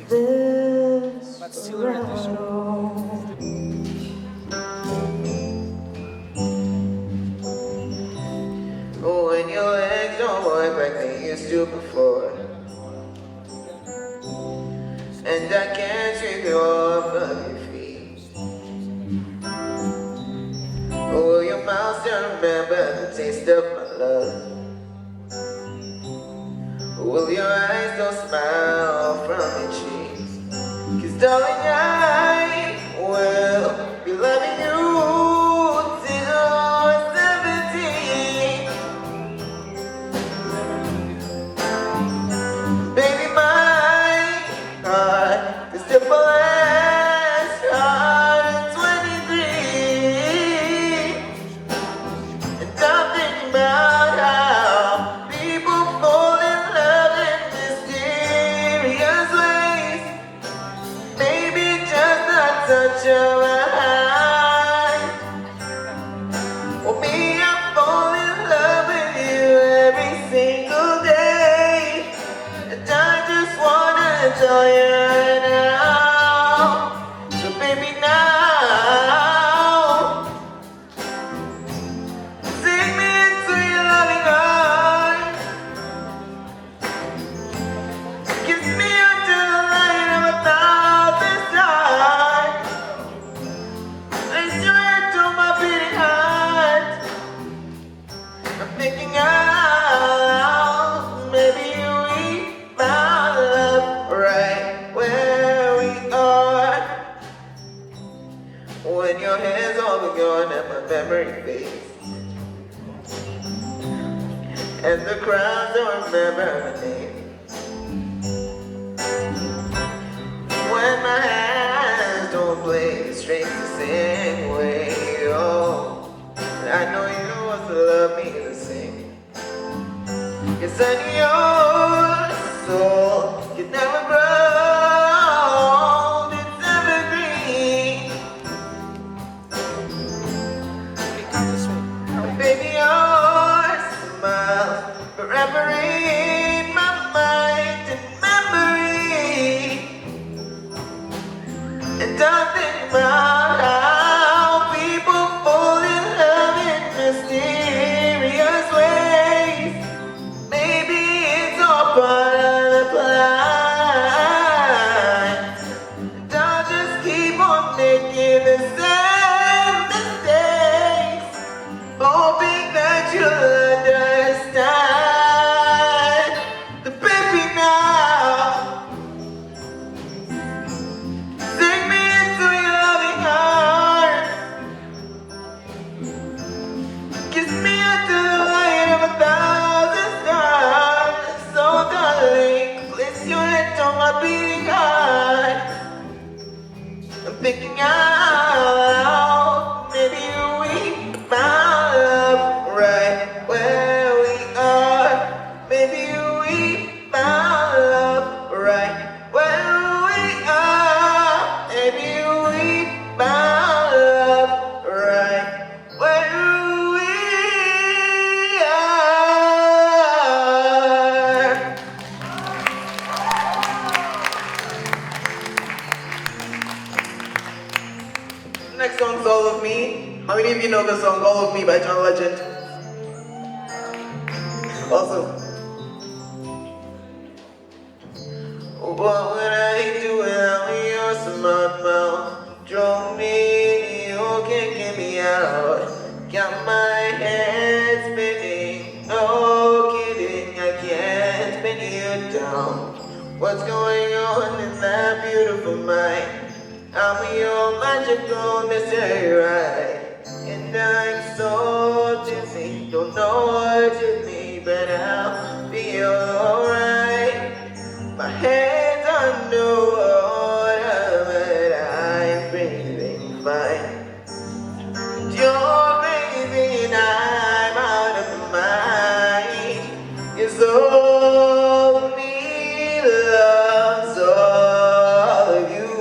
Oh, when your legs don't work like they used to before, and I can't sweep you off of your feet. Oh, will your mouth still remember the taste of my love? Or will your eyes still smile from your cheeks? 'Cause darling, I will be loving you till 17. Baby, my heart is still full as hard 23. And I'm thinking about how people fall in love in mysterious ways. Maybe just a touch of a hand. Well, me, I fall in love with you every single day. And I just wanna tell you right now. So baby, now take me into your loving arms. Kiss me under the light of 1,000 stars. Place your hand to my beating heart. I'm thinking out, maybe we found love right where we are. When your hands all be gone and my memory fades, and the crowds don't remember my name. When my hands don't play the strings the same way, oh, I know you want to love me the same. 'Cause I know your soul can never grow, it's evergreen. Baby, your smile forever in my mind and memory. And I'm thinking about how people fall in love in mysterious ways. Maybe it's all part of the plan. And I'll just keep on making the same mistakes, hoping that you'll understand. The baby, now take me into your loving arms. Kiss me under the light of 1,000 stars. So darling, place your hand on my beating heart. I'm thinking out, maybe we found love right where we are. Maybe we found love right where we are. Maybe we found love right where we are. Next song's All of Me. How many of you know the song All of Me by John Legend? Awesome. What would I do without your smart mouth? Drove me to you, can't get me out. Got my head spinning, no kidding, I can't pin you down. What's going on in that beautiful mind? I'm your magical mystery ride. And I'm so dizzy, don't know what to need, but I'll be alright. My hands are underwater, but I'm breathing fine. You're crazy and I'm out of my mind. It's all me loves all of you.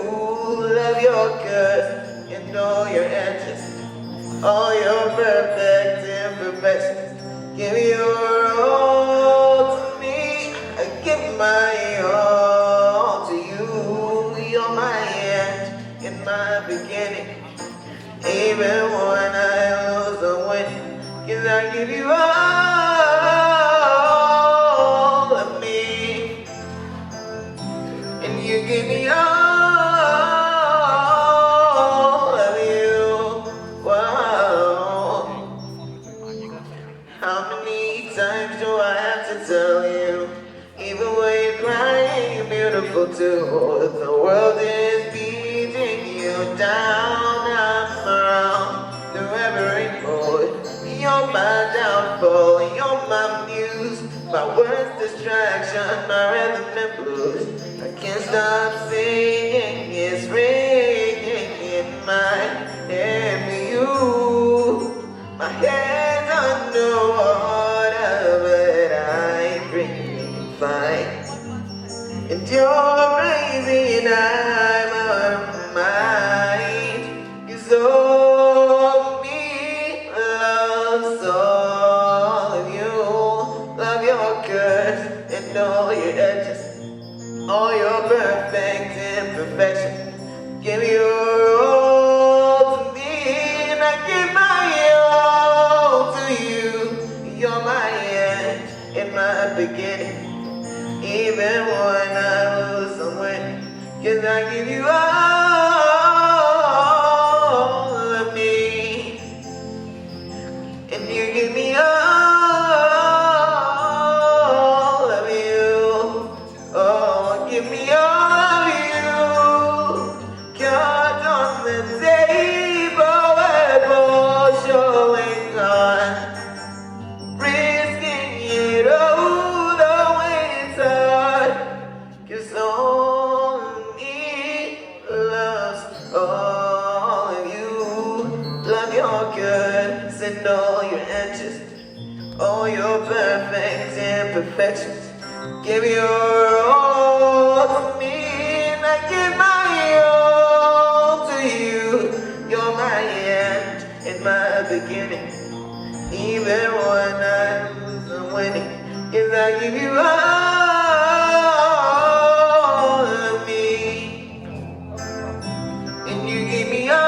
Love your curves and all your edges, all your perfect imperfections. Give your all to me, I give my all to you. my beginning. Even when I lose, I'm winning. 'Cause I give you all of me, and you give me all of you. Wow. How many times do I have to tell you? Even when you're crying, you're beautiful too. The world is beating you down. I'm around through every mood. You're my downfall, you're my muse, my worst distraction, my rhythm and blues. I can't stop singing, it's ringing in my head for you. My head's underwater, but I'm breathing fine. And you're crazy and I'm out of mind. 'Cause all of me loves all of you. Love your curves and all your edges, all your perfect imperfections. Give your all to me and I give my all to you. You're my end and my beginning. Even when I lose, I'm winning. 'Cause I give you all of me, and you give me all of you. Oh, give me all of you. Cards on the table, we're both showing on, risking it all the way it's hard. 'Cause all of me loves all of you. Love your goods and all your edges, all your perfect imperfections. Give your all to me and I give my all to you. You're my end and my beginning. Even when I lose, I'm winning. 'Cause I give you all of me, and you give me all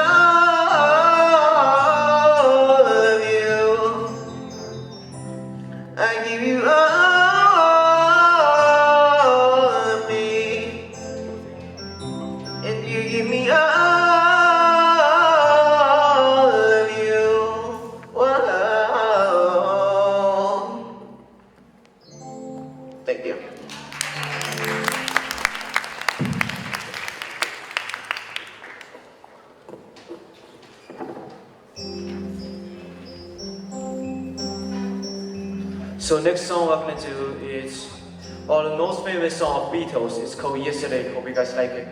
of you. I give you all of me, and you give me all of you. Wow. Thank you. So next song I'm going to do is one of the most famous song of Beatles. It's called Yesterday. Hope you guys like it.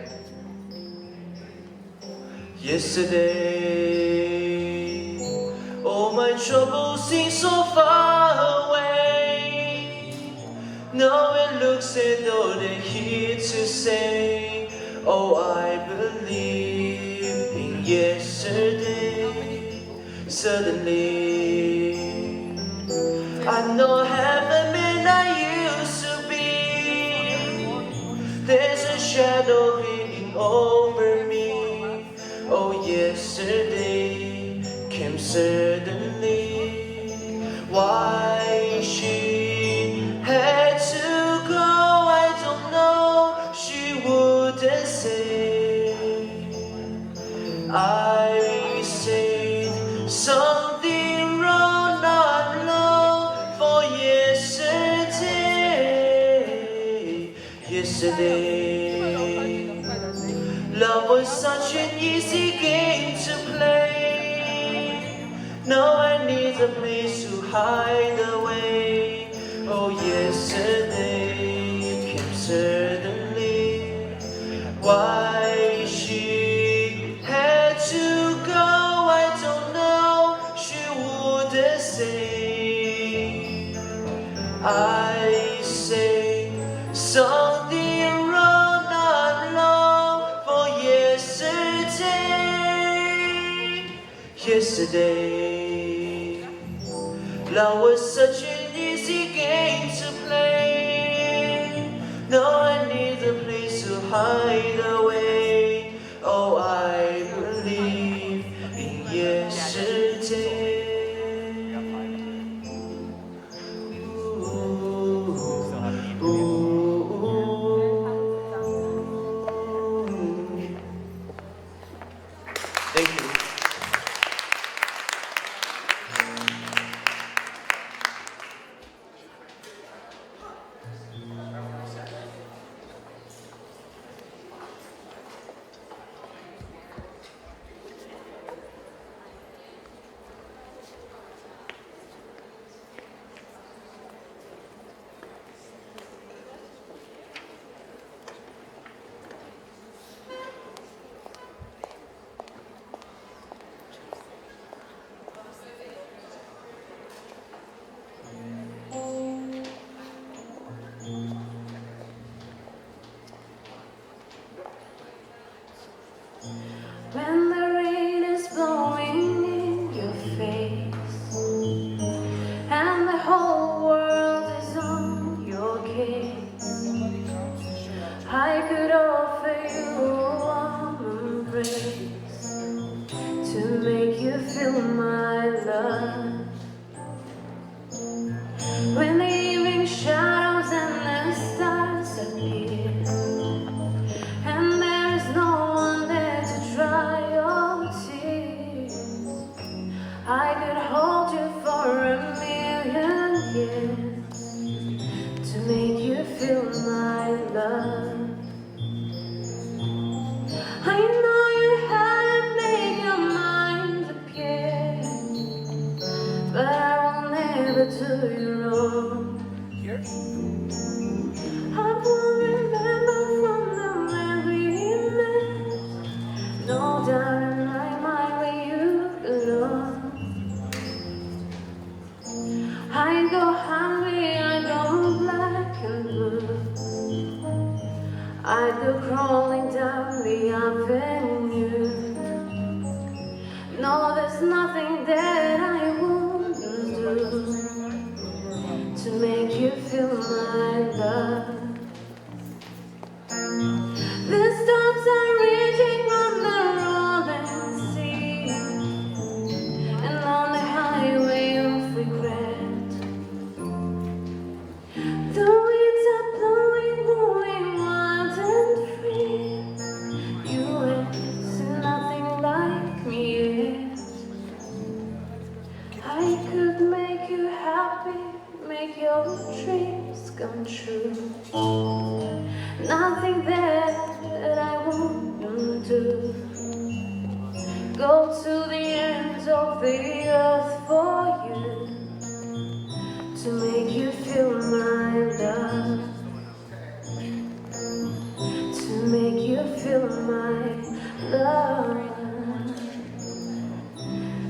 Yesterday, all my troubles seem so far away. Now it looks as though they're here to say, oh, I believe in yesterday. Suddenly, I know heaven man I used to be. There's a shadow hanging over me. Oh, yesterday came suddenly. Why she had to go, I don't know. She wouldn't say. I said something wrong, not long for yesterday. Yesterday, love was such an easy game to play. Now I need a place to hide away. Oh, yesterday came suddenly. Why she had to go, I don't know. She wouldn't say. I say something wrong, not long for yesterday. Yesterday, love was such an easy game to play. Now I need a place to hide away. Oh, I When the rain is blowing in your face and the whole world is on your case, I could offer you a warm embrace to make you feel my love. When the evening shadows and the stars appear and there is no one there to dry your tears, I could hold you for a million years to make you feel my love. I know you hadn't made your mind up yet, but I will never do you wrong. I will remember from the when we met, no doubt in my mind where you belong. I go hungry, I go black and blue, I go crawling down the avenue. No, there's nothing that I wouldn't do to make you feel my love. The storms are raging on the rolling sea and on the highway of regret. The winds are blowing, moving wild and free. You ain't seen nothing like me yet. I could make you happy, make your dreams come true. Nothing that I wouldn't do. Go to the ends of the earth for you to make you feel my love, to make you feel my love,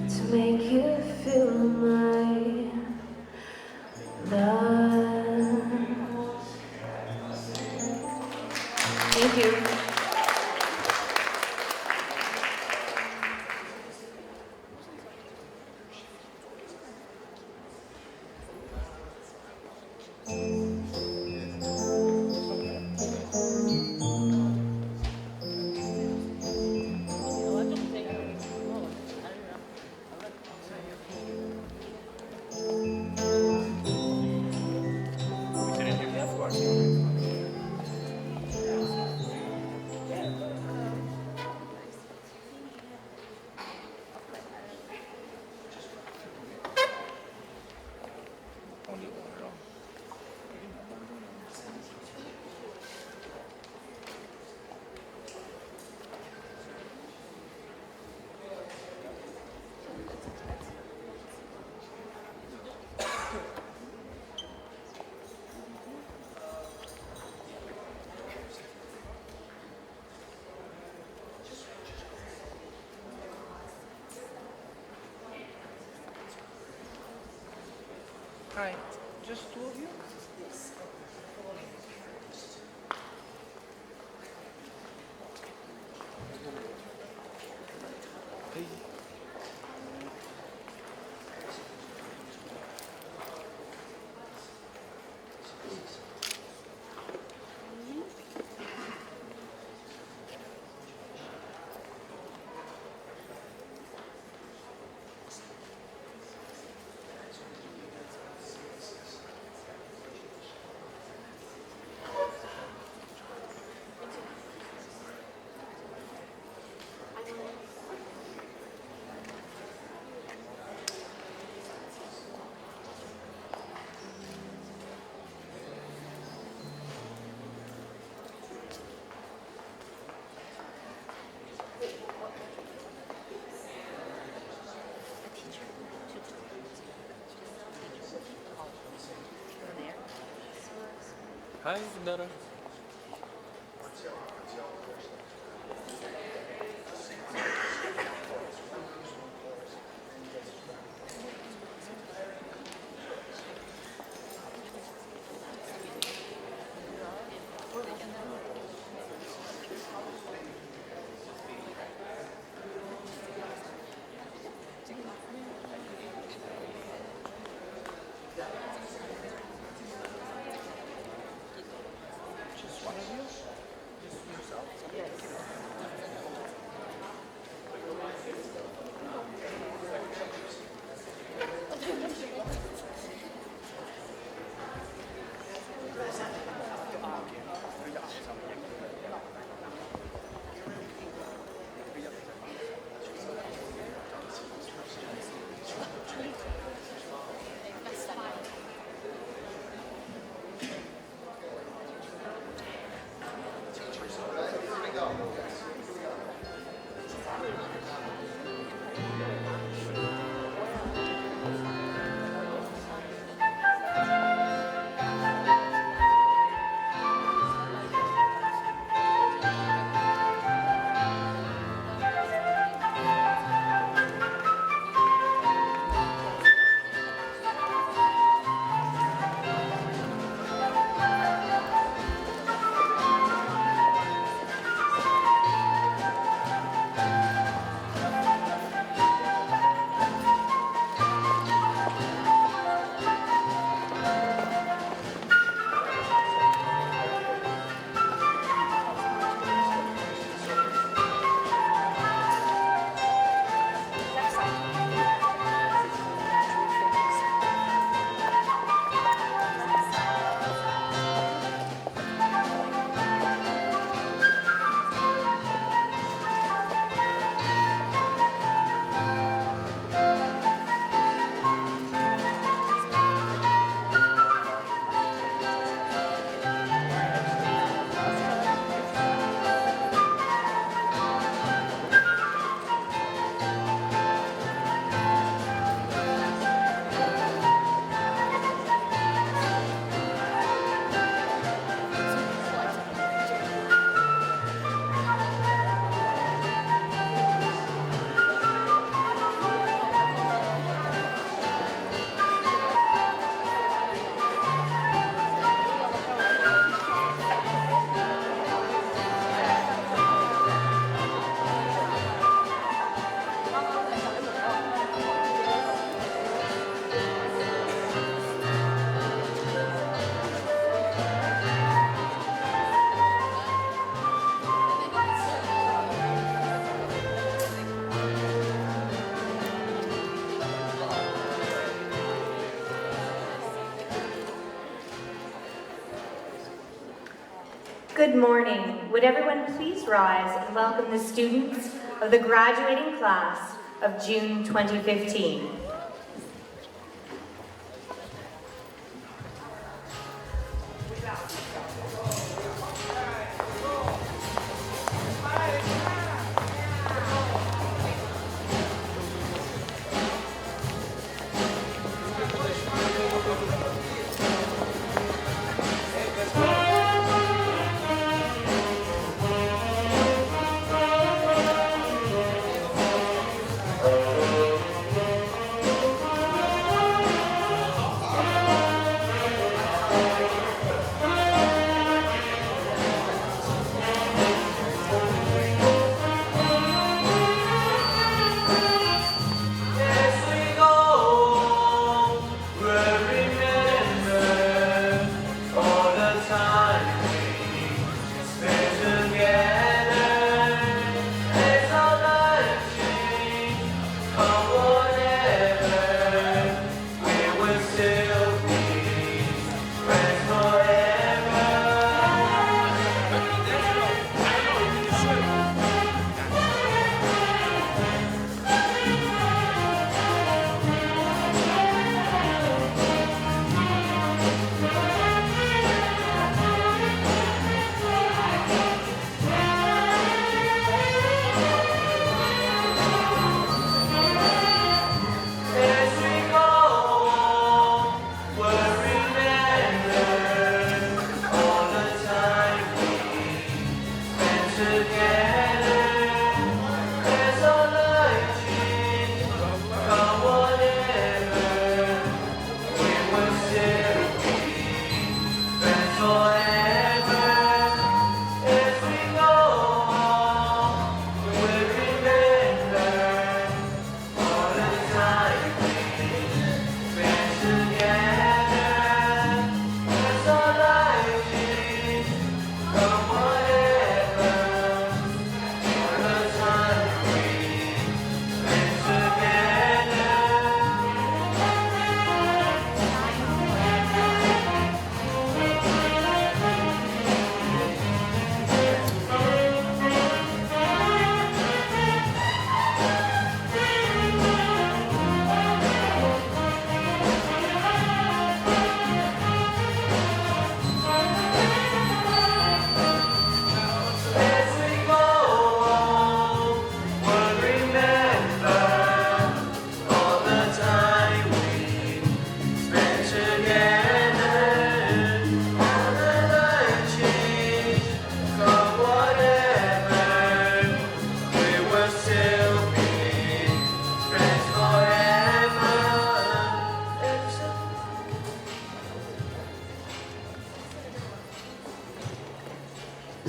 to make you feel my love. Thank you. Hi, just two of you? Hi, Nara. Good morning. Would everyone please rise and welcome the students of the graduating class of June 2015.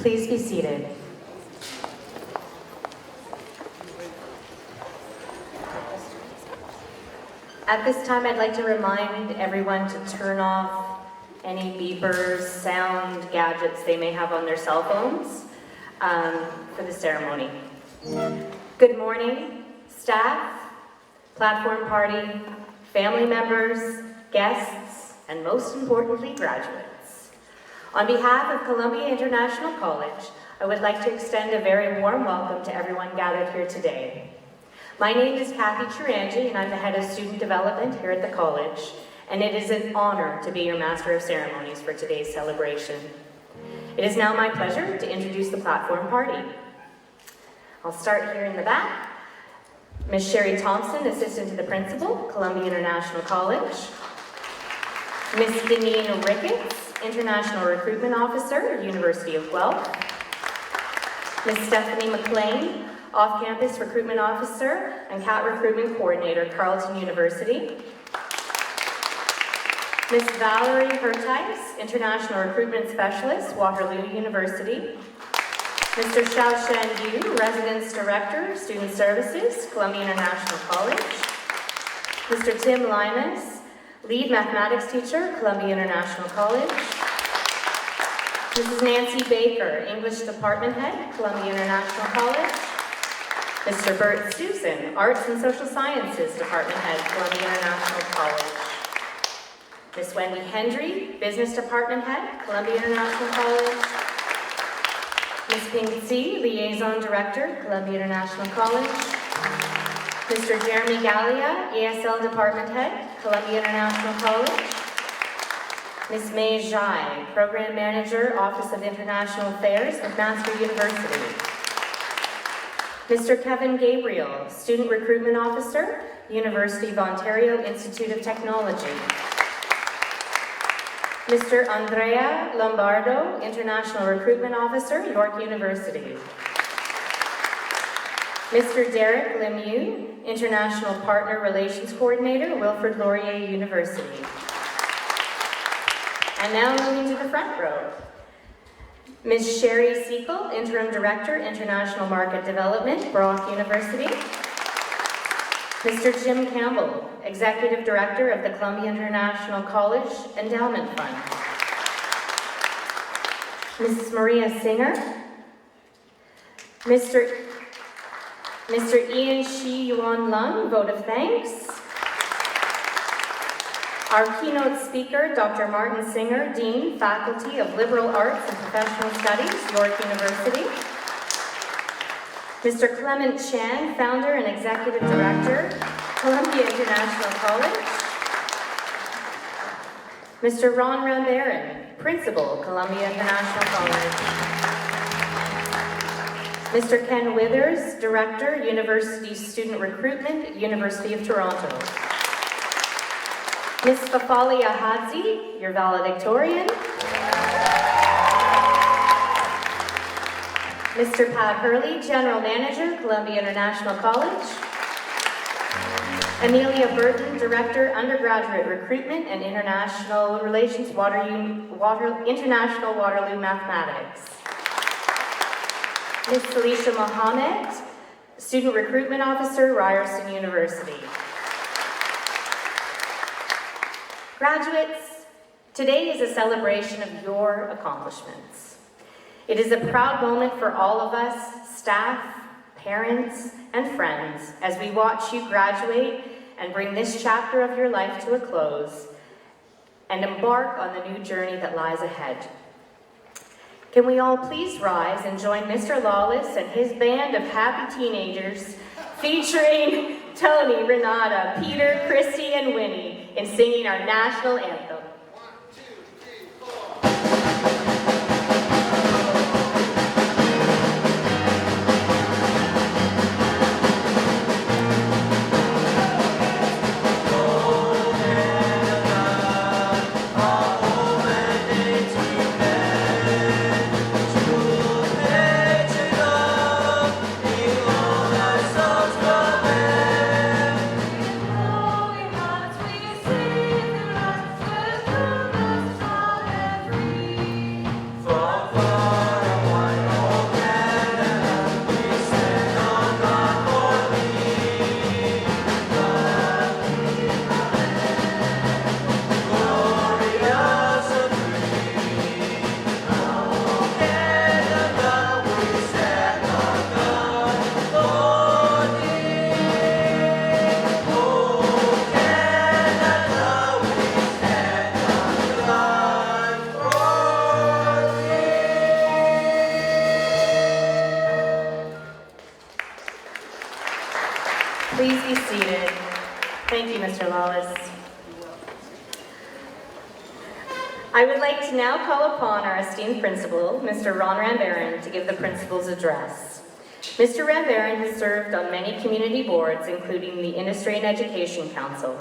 Please be seated. At this time, I'd like to remind everyone to turn off any beepers, sound gadgets they may have on their cell phones for the ceremony. Good morning, staff, platform party, family members, guests, and most importantly, graduates. On behalf of Columbia International College, I would like to extend a very warm welcome to everyone gathered here today. My name is Kathy Chirangi, and I'm the head of student development here at the college, and it is an honor to be your Master of Ceremonies for today's celebration. It is now my pleasure to introduce the platform party. I'll start here in the back. Ms. Sherry Thompson, Assistant to the Principal, Columbia International College. Ms. Deneen Ricketts, International Recruitment Officer, University of Guelph. Ms. Stephanie McLean, Off-Campus Recruitment Officer and CAT Recruitment Coordinator, Carleton University. Ms. Valerie Hertice, International Recruitment Specialist, Waterloo University. Mr. Xiaoshan Yu, Residence Director, Student Services, Columbia International College. Mr. Tim Limas, Lead Mathematics Teacher, Columbia International College. Mrs. Nancy Baker, English Department Head, Columbia International College. Mr. Bert Susan, Arts and Social Sciences Department Head, Columbia International College. Ms. Wendy Hendry, Business Department Head, Columbia International College. Ms. Ping Tse, Liaison Director, Columbia International College. Mr. Jeremy Gallia, ESL Department Head, Columbia International College. Ms. May Zhai, Program Manager, Office of International Affairs, McMaster University. Mr. Kevin Gabriel, Student Recruitment Officer, University of Ontario Institute of Technology. Mr. Andrea Lombardo, International Recruitment Officer, York University. Mr. Derek Lemieux, International Partner Relations Coordinator, Wilfrid Laurier University. And now moving to the front row. Ms. Sherry Seekle, Interim Director, International Market Development, Brock University. Mr. Jim Campbell, Executive Director of the Columbia International College Endowment Fund. Mrs. Maria Singer. Mr. Ian Shi Yuan Lung, vote of thanks. Our keynote speaker, Dr. Martin Singer, Dean, Faculty of Liberal Arts and Professional Studies, York University. Mr. Clement Chan, Founder and Executive Director, Columbia International College. Mr. Ron Rambaran, Principal, Columbia International College. Mr. Ken Withers, Director, University Student Recruitment, University of Toronto. Ms. Fafalia Hadzi, your valedictorian. Mr. Pat Hurley, General Manager, Columbia International College. Amelia Burton, Director, Undergraduate Recruitment and International Relations, International Waterloo Mathematics. Ms. Salisha Mohammed, Student Recruitment Officer, Ryerson University. Graduates, today is a celebration of your accomplishments. It is a proud moment for all of us, staff, parents, and friends, as we watch you graduate and bring this chapter of your life to a close and embark on the new journey that lies ahead. Can we all please rise and join Mr. Lawless and his band of happy teenagers, featuring Tony, Renata, Peter, Christy, and Winnie, in singing our national anthem. Please be seated. Thank you, Mr. Lawless. I would like to now call upon our esteemed principal, Mr. Ron Rambaran, to give the principal's address. Mr. Rambaran has served on many community boards, including the Industry and Education Council.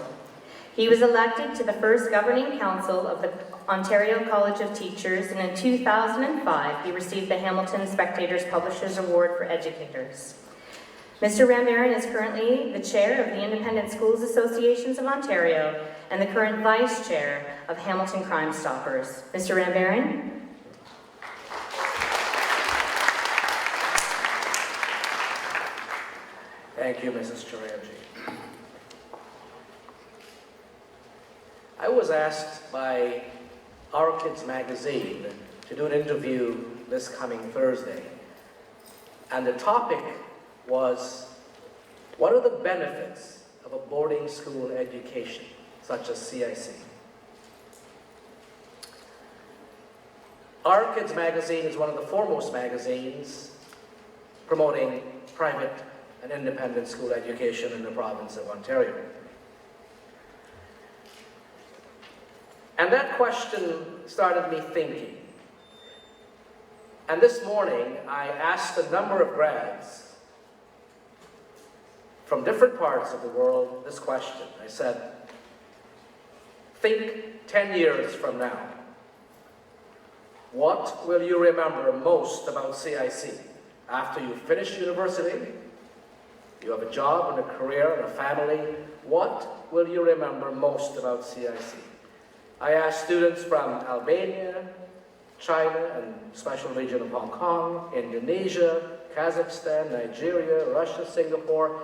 He was elected to the first governing council of the Ontario College of Teachers, and in 2005, he received the Hamilton Spectators Publishers Award for Educators. Mr. Rambaran is currently the chair of the Independent Schools Associations of Ontario and the current vice chair of Hamilton Crime Stoppers. Mr. Rambaran? Thank you, Mrs. Chorianji. I was asked by Our Kids magazine to do an interview this coming Thursday, and the topic was, what are the benefits of a boarding school education, such as CIC? Our Kids magazine is one of the foremost magazines promoting private and independent school education in the province of Ontario. And that question started me thinking. And this morning, I asked a number of grads from different parts of the world this question. I said, think 10 years from now. What will you remember most about CIC? After you finish university, you have a job and a career and a family, what will you remember most about CIC? I asked students from Albania, China and special region of Hong Kong, Indonesia, Kazakhstan, Nigeria, Russia, Singapore,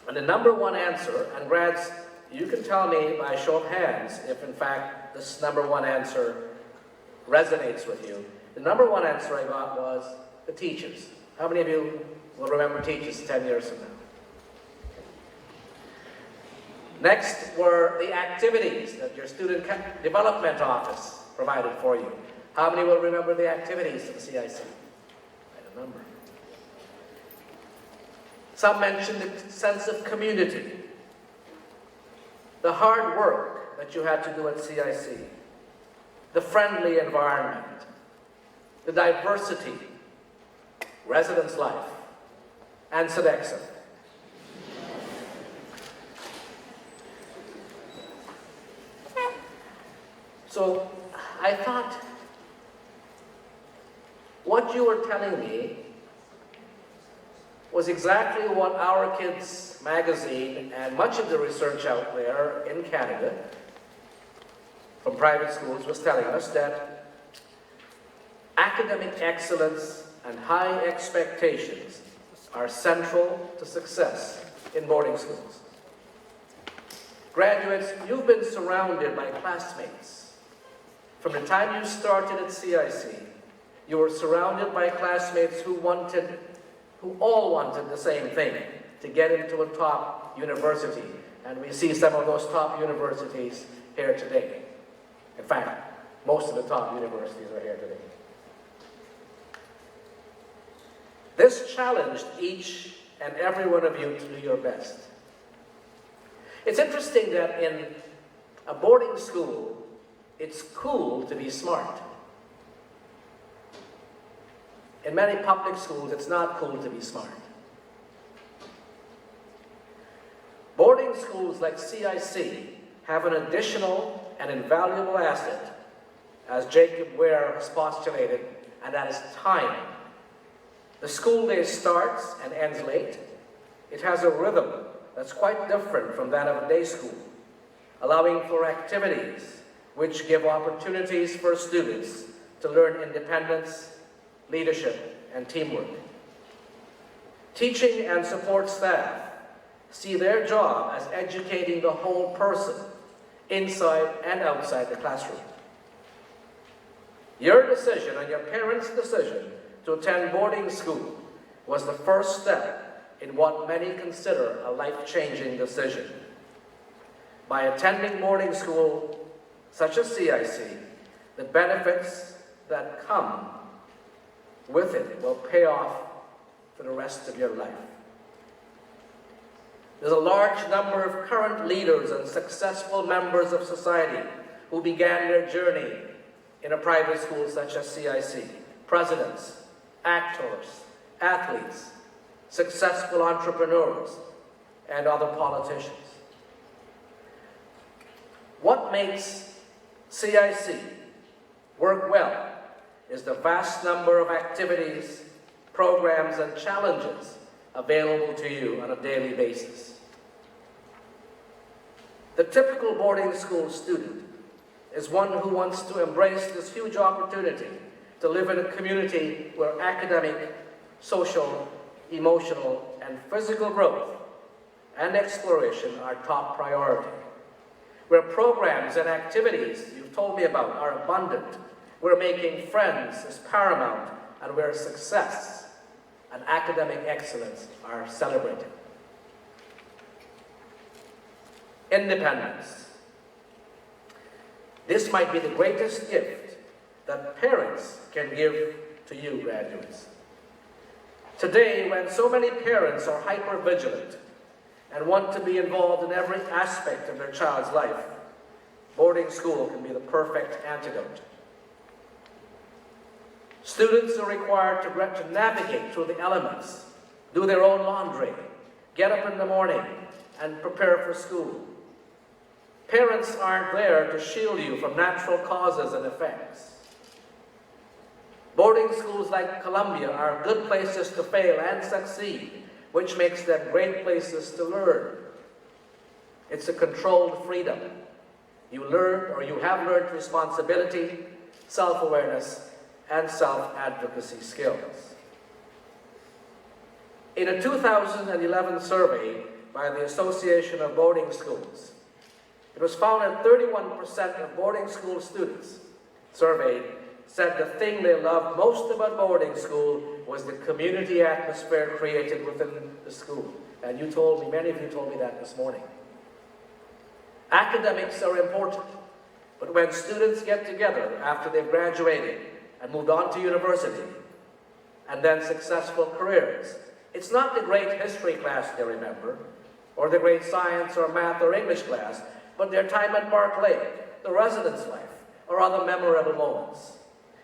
and the number one answer, and grads, you can tell me by show of hands if in fact this number one answer resonates with you. The number one answer I got was the teachers. How many of you will remember teachers 10 years from now? Next were the activities that your student development office provided for you. How many will remember the activities of the CIC? Quite a number. Some mentioned the sense of community, the hard work that you had to do at CIC, the friendly environment, the diversity, residence life, and Sodexo. So I thought, what you were telling me was exactly what Our Kids magazine and much of the research out there in Canada from private schools was telling us, that academic excellence and high expectations are central to success in boarding schools. Graduates, you've been surrounded by classmates. From the time you started at CIC, you were surrounded by classmates who all wanted the same thing, to get into a top university. And we see some of those top universities here today. In fact, most of the top universities are here today. This challenged each and every one of you to do your best. It's interesting that in a boarding school, it's cool to be smart. In many public schools, it's not cool to be smart. Boarding schools like CIC have an additional and invaluable asset, as Jacob Ware has postulated, and that is time. The school day starts and ends late. It has a rhythm that's quite different from that of a day school, allowing for activities which give opportunities for students to learn independence, leadership, and teamwork. Teaching and support staff see their job as educating the whole person, inside and outside the classroom. Your decision and your parents' decision to attend boarding school was the first step in what many consider a life-changing decision. By attending boarding school such as CIC, the benefits that come with it will pay off for the rest of your life. There's a large number of current leaders and successful members of society who began their journey in a private school such as CIC. Presidents, actors, athletes, successful entrepreneurs, and other politicians. What makes CIC work well is the vast number of activities, programs, and challenges available to you on a daily basis. The typical boarding school student is one who wants to embrace this huge opportunity to live in a community where academic, social, emotional, and physical growth and exploration are top priority. Where programs and activities you've told me about are abundant, where making friends is paramount, and where success and academic excellence are celebrated. Independence. This might be the greatest gift that parents can give to you, graduates. Today, when so many parents are hyper-vigilant and want to be involved in every aspect of their child's life, boarding school can be the perfect antidote. Students are required to navigate through the elements, do their own laundry, get up in the morning, and prepare for school. Parents aren't there to shield you from natural causes and effects. Boarding schools like Columbia are good places to fail and succeed, which makes them great places to learn. It's a controlled freedom. You learn, or you have learned, responsibility, self-awareness, and self-advocacy skills. In a 2011 survey by the Association of Boarding Schools, it was found that 31% of boarding school students surveyed said the thing they loved most about boarding school was the community atmosphere created within the school. And you told me, many of you told me that this morning. Academics are important, but when students get together after they've graduated and moved on to university, and then successful careers, it's not the great history class they remember, or the great science or math or English class, but their time at Park Lake, the residence life, or other memorable moments.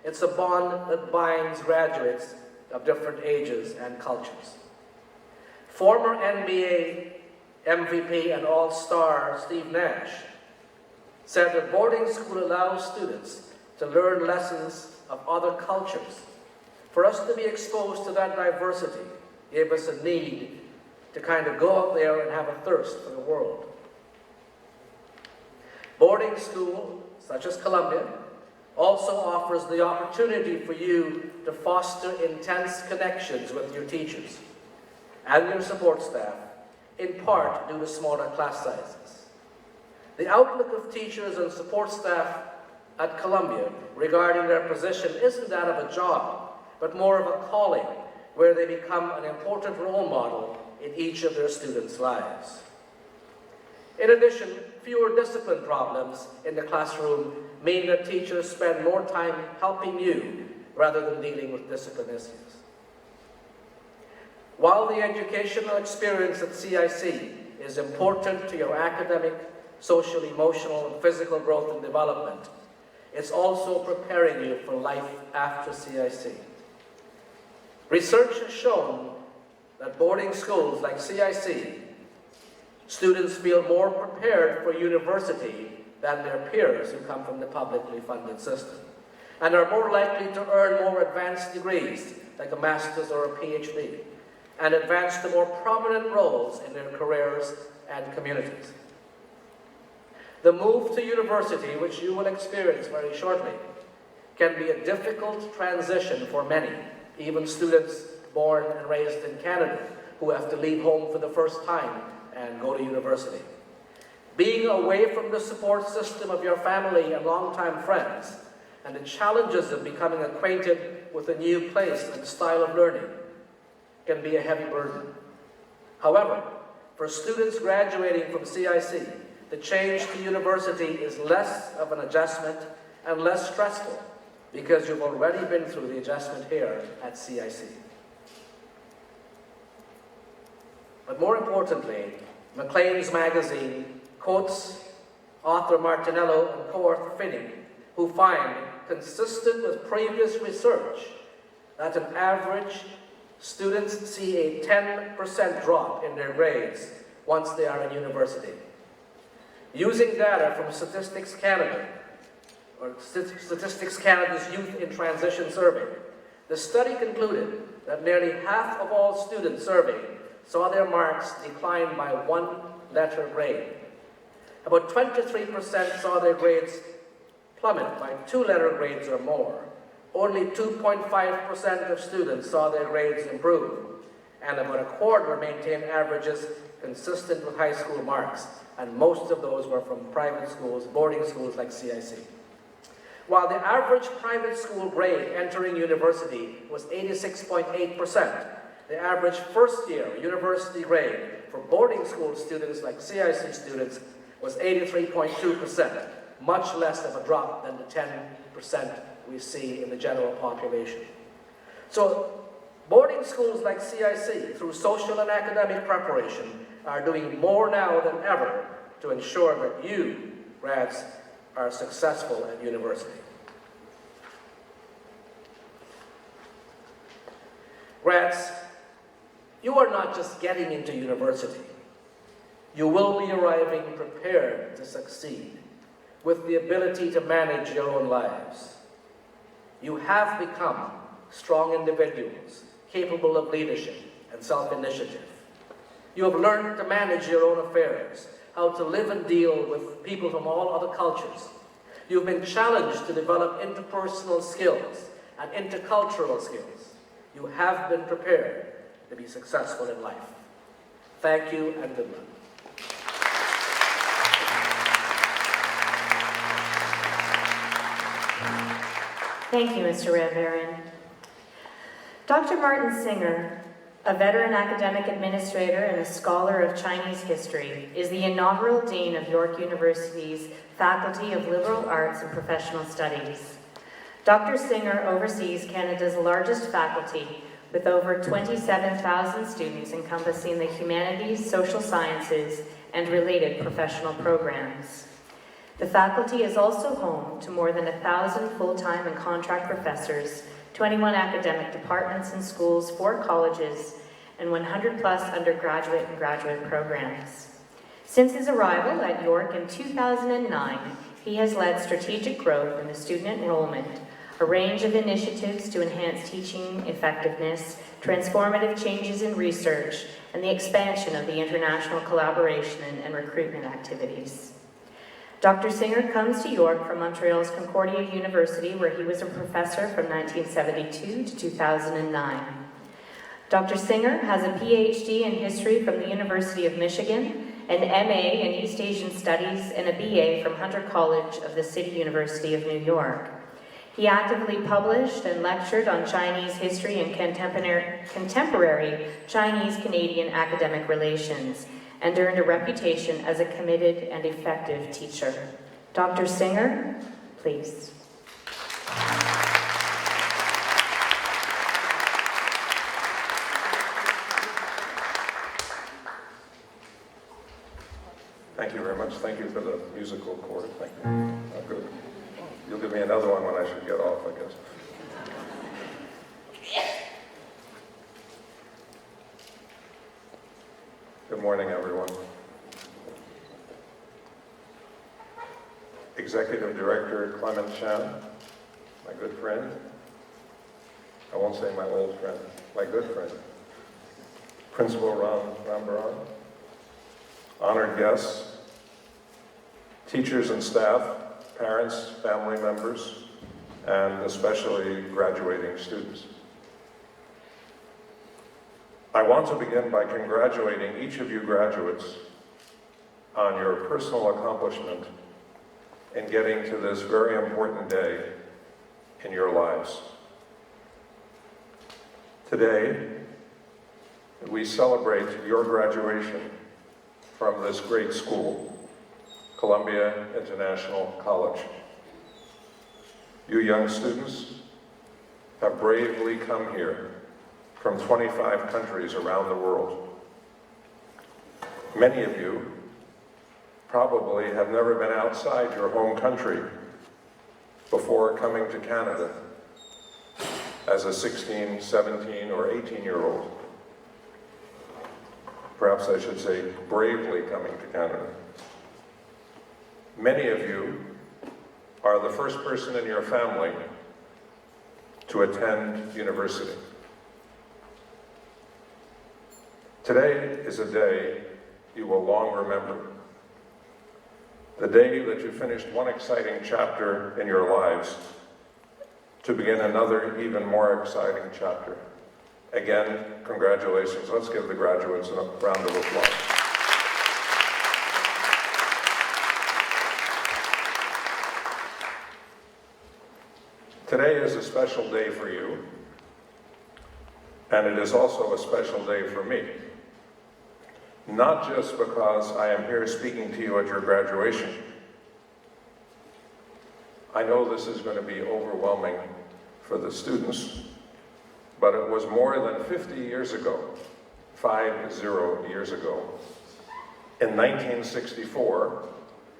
It's a bond that binds graduates of different ages and cultures. Former NBA MVP and All-Star Steve Nash said that boarding school allows students to learn lessons of other cultures. For us to be exposed to that diversity gave us a need to kind of go out there and have a thirst for the world. Boarding school, such as Columbia, also offers the opportunity for you to foster intense connections with your teachers and your support staff, in part due to smaller class sizes. The outlook of teachers and support staff at Columbia regarding their position isn't that of a job, but more of a calling, where they become an important role model in each of their students' lives. In addition, fewer discipline problems in the classroom mean that teachers spend more time helping you rather than dealing with discipline issues. While the educational experience at CIC is important to your academic, social, emotional, and physical growth and development, it's also preparing you for life after CIC. Research has shown that boarding schools like CIC, students feel more prepared for university than their peers who come from the publicly funded system, and are more likely to earn more advanced degrees, like a master's or a PhD, and advance to more prominent roles in their careers and communities. The move to university, which you will experience very shortly, can be a difficult transition for many, even students born and raised in Canada who have to leave home for the first time and go to university. Being away from the support system of your family and longtime friends, and the challenges of becoming acquainted with a new place and style of learning, can be a heavy burden. However, for students graduating from CIC, the change to university is less of an adjustment and less stressful because you've already been through the adjustment here at CIC. But more importantly, Maclean's magazine quotes author Martinello and co-author Finney, who find, consistent with previous research, that on average, students see a 10% drop in their grades once they are in university. Using data from Statistics Canada, or Statistics Canada's Youth in Transition Survey, the study concluded that nearly half of all students surveyed saw their marks decline by 1 letter grade. About 23% saw their grades plummet by 2 letter grades or more. Only 2.5% of students saw their grades improve, and about a quarter maintained averages consistent with high school marks, and most of those were from private schools, boarding schools like CIC. While the average private school grade entering university was 86.8%, the average first-year university grade for boarding school students like CIC students was 83.2%, much less of a drop than the 10% we see in the general population. So boarding schools like CIC, through social and academic preparation, are doing more now than ever to ensure that you, grads, are successful at university. Grads, you are not just getting into university. You will be arriving prepared to succeed, with the ability to manage your own lives. You have become strong individuals, capable of leadership and self-initiative. You have learned to manage your own affairs, how to live and deal with people from all other cultures. You've been challenged to develop interpersonal skills and intercultural skills. You have been prepared to be successful in life. Thank you and good luck. Thank you, Mr. Rambaran. Dr. Martin Singer, a veteran academic administrator and a scholar of Chinese history, is the inaugural Dean of York University's Faculty of Liberal Arts and Professional Studies. Dr. Singer oversees Canada's largest faculty, with over 27,000 students encompassing the humanities, social sciences, and related professional programs. The faculty is also home to more than 1,000 full-time and contract professors, 21 academic departments and schools, 4 colleges, and 100-plus undergraduate and graduate programs. Since his arrival at York in 2009, he has led strategic growth in the student enrollment, a range of initiatives to enhance teaching effectiveness, transformative changes in research, and the expansion of the international collaboration and recruitment activities. Dr. Singer comes to York from Montreal's Concordia University, where he was a professor from 1972 to 2009. Dr. Singer has a PhD in history from the University of Michigan, an MA in East Asian Studies, and a BA from Hunter College of the City University of New York. He actively published and lectured on Chinese history and contemporary Chinese-Canadian academic relations, and earned a reputation as a committed and effective teacher. Dr. Singer, please. Thank you very much. Thank you for the musical chord. Thank you. Oh, good. You'll give me another one when I should get off, I guess. Good morning, everyone. Executive Director Clement Chan, my good friend. I won't say my old friend, my good friend. Principal Rambaran, honored guests, teachers and staff, parents, family members, and especially graduating students. I want to begin by congratulating each of you graduates on your personal accomplishment in getting to this very important day in your lives. Today, we celebrate your graduation from this great school, Columbia International College. You young students have bravely come here from 25 countries around the world. Many of you probably have never been outside your home country before coming to Canada as a 16, 17, or 18-year-old. Perhaps I should say bravely coming to Canada. Many of you are the first person in your family to attend university. Today is a day you will long remember. The day that you finished one exciting chapter in your lives to begin another even more exciting chapter. Again, congratulations. Let's give the graduates a round of applause. Today is a special day for you, and it is also a special day for me. Not just because I am here speaking to you at your graduation. I know this is going to be overwhelming for the students, but it was more than 50 years ago, 50 years ago, in 1964,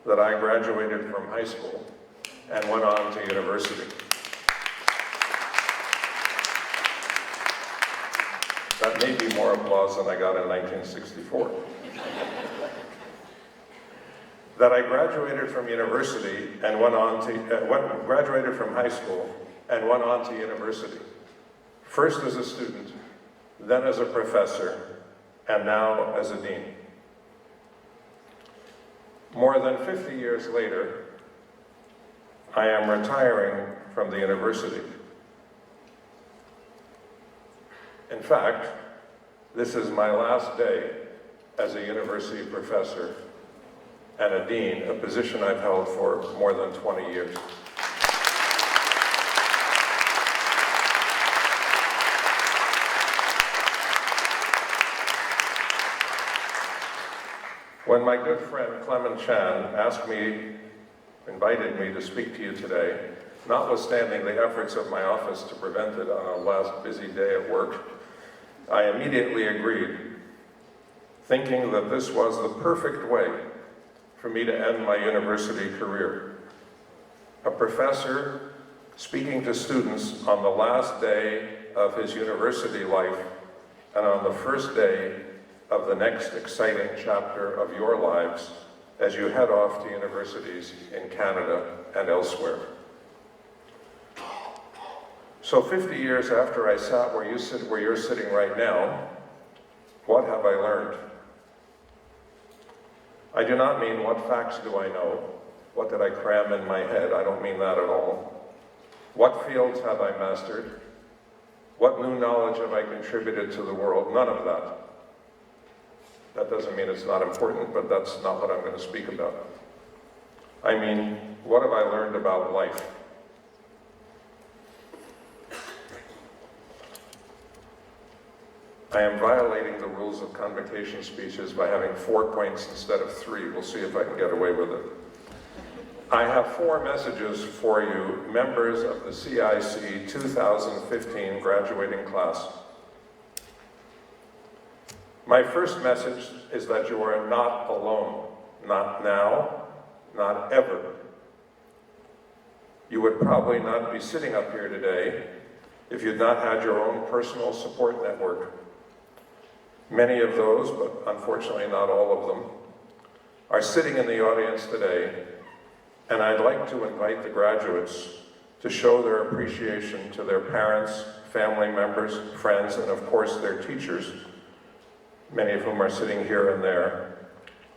that I graduated from high school and went on to university. That may be more applause than I got in 1964. That I graduated from university and went on to, graduated from high school and went on to university. First as a student, then as a professor, and now as a dean. More than 50 years later, I am retiring from the university. In fact, this is my last day as a university professor and a dean, a position I've held for more than 20 years. When my good friend Clement Chan invited me to speak to you today, notwithstanding the efforts of my office to prevent it on our last busy day at work, I immediately agreed, thinking that this was the perfect way for me to end my university career. A professor speaking to students on the last day of his university life and on the first day of the next exciting chapter of your lives as you head off to universities in Canada and elsewhere. So 50 years after I sat where you're sitting right now, what have I learned? I do not mean what facts do I know, what did I cram in my head, I don't mean that at all. What fields have I mastered? What new knowledge have I contributed to the world? None of that. That doesn't mean it's not important, but that's not what I'm going to speak about. I mean, what have I learned about life? I am violating the rules of convocation speeches by having 4 points instead of 3. We'll see if I can get away with it. I have 4 messages for you, members of the CIC 2015 graduating class. My first message is that you are not alone, not now, not ever. You would probably not be sitting up here today if you'd not had your own personal support network. Many of those, but unfortunately not all of them, are sitting in the audience today, and I'd like to invite the graduates to show their appreciation to their parents, family members, friends, and of course their teachers, many of whom are sitting here and there,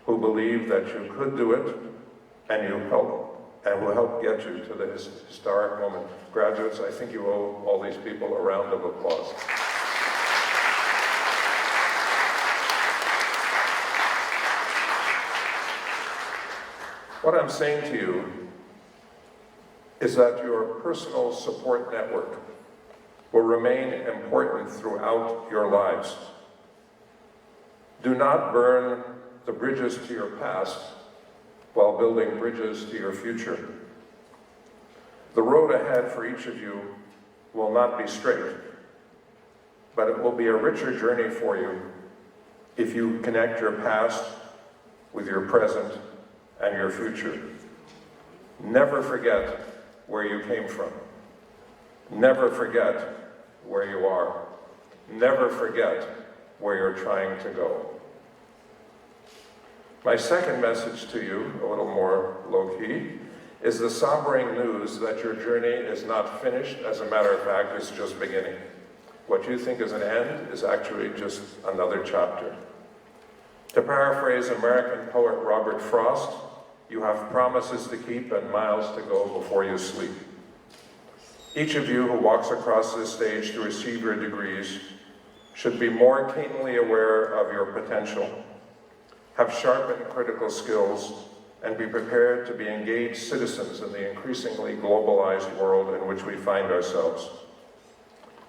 who believe that you could do it, and will help get you to this historic moment. Graduates, I think you owe all these people a round of applause. What I'm saying to you is that your personal support network will remain important throughout your lives. Do not burn the bridges to your past while building bridges to your future. The road ahead for each of you will not be straight, but it will be a richer journey for you if you connect your past with your present and your future. Never forget where you came from. Never forget where you are. Never forget where you're trying to go. My second message to you, a little more low-key, is the sobering news that your journey is not finished. As a matter of fact, it's just beginning. What you think is an end is actually just another chapter. To paraphrase American poet Robert Frost, you have promises to keep and miles to go before you sleep. Each of you who walks across this stage to receive your degrees should be more keenly aware of your potential, have sharpened critical skills, and be prepared to be engaged citizens in the increasingly globalized world in which we find ourselves.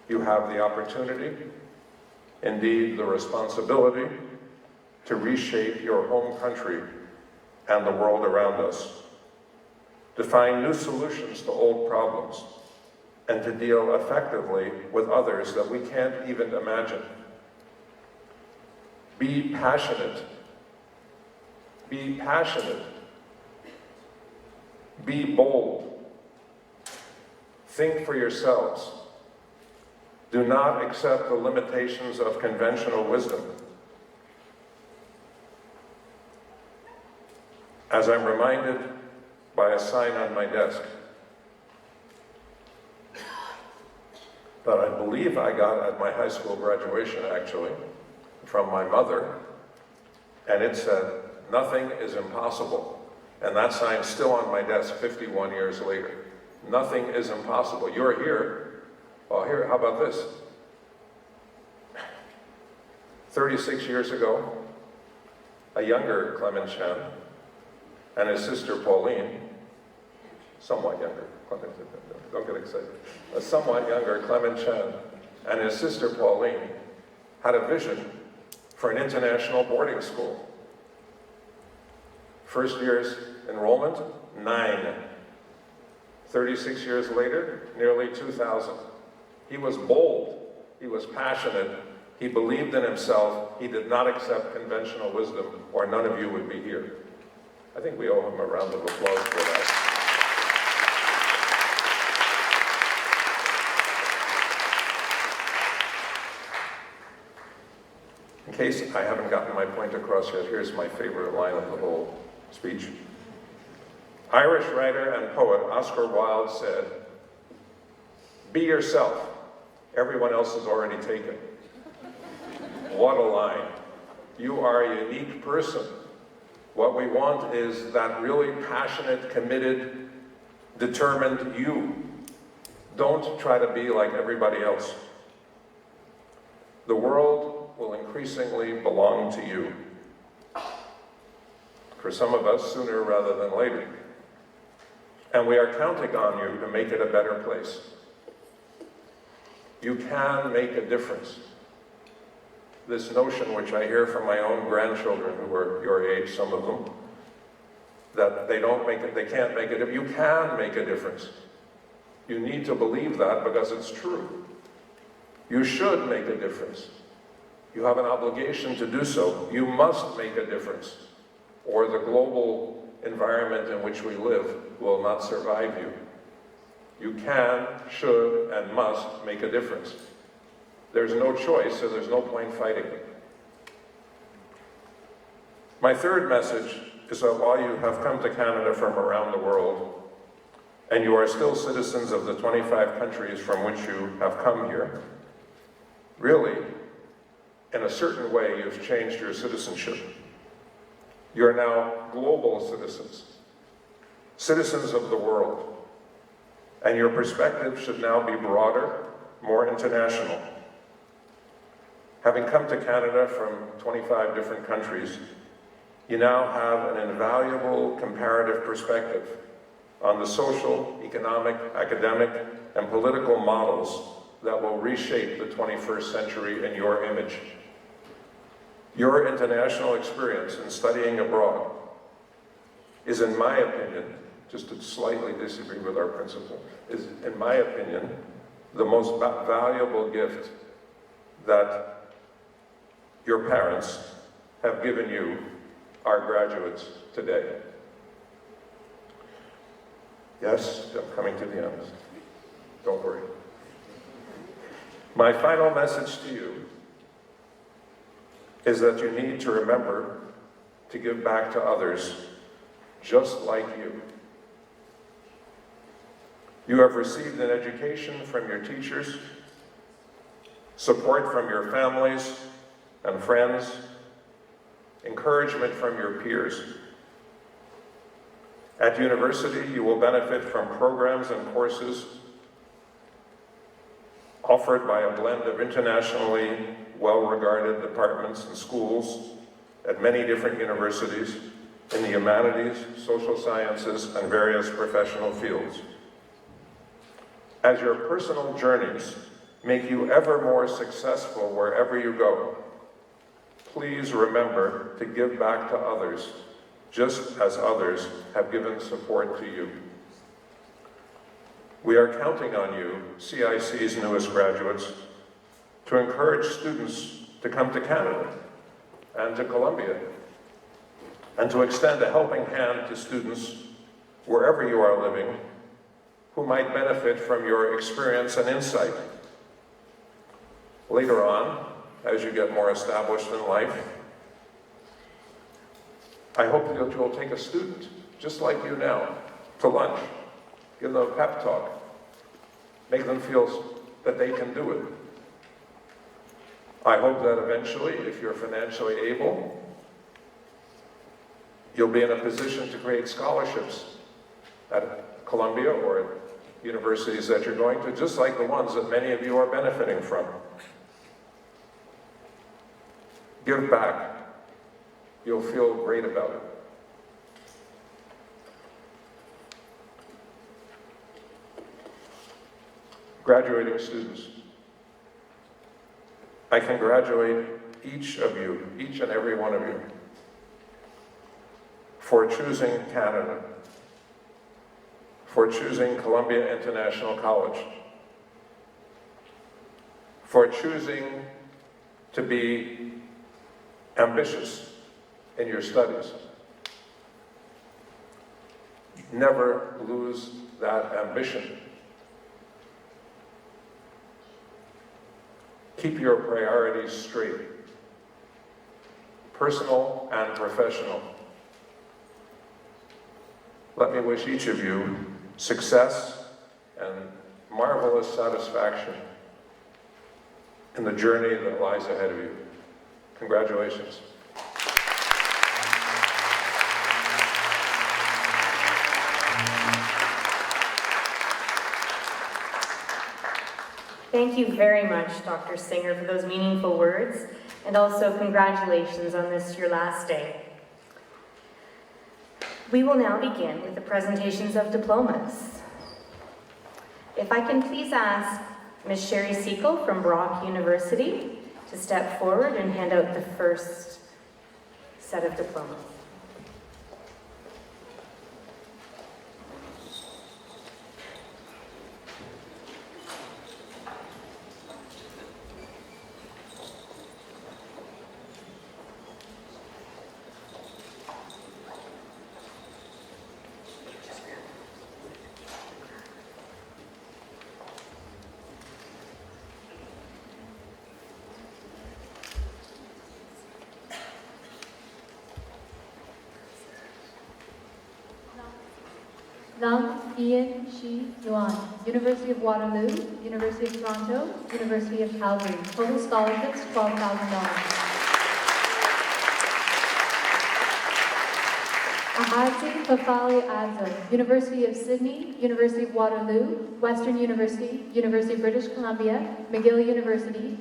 You have the opportunity, indeed the responsibility, to reshape your home country and the world around us. to find new solutions to old problems, and to deal effectively with others that we can't even imagine. Be passionate. Be passionate. Be bold. Think for yourselves. Do not accept the limitations of conventional wisdom. As I'm reminded by a sign on my desk that I believe I got at my high school graduation, actually, from my mother, and it said, "Nothing is impossible." And that sign's still on my desk 51 years later. Nothing is impossible. You're here. Well, here, how about this? 36 years ago, a younger Clement Chen and his sister Pauline, somewhat younger, don't get excited, a somewhat younger Clement Chen and his sister Pauline had a vision for an international boarding school. First year's enrollment, 9. 36 years later, nearly 2,000. He was bold, he was passionate, he believed in himself, he did not accept conventional wisdom, or none of you would be here. I think we owe him a round of applause for that. In case I haven't gotten my point across yet, here's my favorite line of the whole speech. Irish writer and poet Oscar Wilde said, "Be yourself. Everyone else is already taken." What a line. You are a unique person. What we want is that really passionate, committed, determined you. Don't try to be like everybody else. The world will increasingly belong to you. For some of us, sooner rather than later. And we are counting on you to make it a better place. You can make a difference. This notion, which I hear from my own grandchildren who are your age, some of them, that they can't make a difference. You can make a difference. You need to believe that because it's true. You should make a difference. You have an obligation to do so. You must make a difference, or the global environment in which we live will not survive you. You can, should, and must make a difference. There's no choice, so there's no point fighting. My third message is that while you have come to Canada from around the world, and you are still citizens of the 25 countries from which you have come here, really, in a certain way, you've changed your citizenship. You're now global citizens, citizens of the world, and your perspective should now be broader, more international. Having come to Canada from 25 different countries, you now have an invaluable comparative perspective on the social, economic, academic, and political models that will reshape the 21st century in your image. Your international experience in studying abroad is, in my opinion, just to slightly disagree with our principal, is, in my opinion, the most valuable gift that your parents have given you, our graduates, today. Yes, I'm coming to the end. Don't worry. My final message to you is that you need to remember to give back to others just like you. You have received an education from your teachers, support from your families and friends, encouragement from your peers. At university, you will benefit from programs and courses offered by a blend of internationally well-regarded departments and schools at many different universities in the humanities, social sciences, and various professional fields. As your personal journeys make you ever more successful wherever you go, please remember to give back to others, just as others have given support to you. We are counting on you, CIC's newest graduates, to encourage students to come to Canada and to Columbia, and to extend a helping hand to students wherever you are living who might benefit from your experience and insight. Later on, as you get more established in life, I hope that you'll take a student, just like you now, to lunch, give them a pep talk, make them feel that they can do it. I hope that eventually, if you're financially able, you'll be in a position to create scholarships at Columbia or at universities that you're going to, just like the ones that many of you are benefiting from. Give back. You'll feel great about it. Graduating students, I congratulate each of you, each and every one of you, for choosing Canada, for choosing Columbia International College, for choosing to be ambitious in your studies. Never lose that ambition. Keep your priorities straight, personal and professional. Let me wish each of you success and marvelous satisfaction in the journey that lies ahead of you. Congratulations. Thank you very much, Dr. Singer, for those meaningful words, and also congratulations on this, your last day. We will now begin with the presentations of diplomas. If I can please ask Ms. Sherry Segal from Brock University to step forward and hand out the first set of diplomas. Lam Ian Shi Yuan, University of Waterloo, University of Toronto, University of Calgary. Total scholarships, $12,000. Ahadzi Fafali Adzo, University of Sydney, University of Waterloo, Western University, University of British Columbia, McGill University,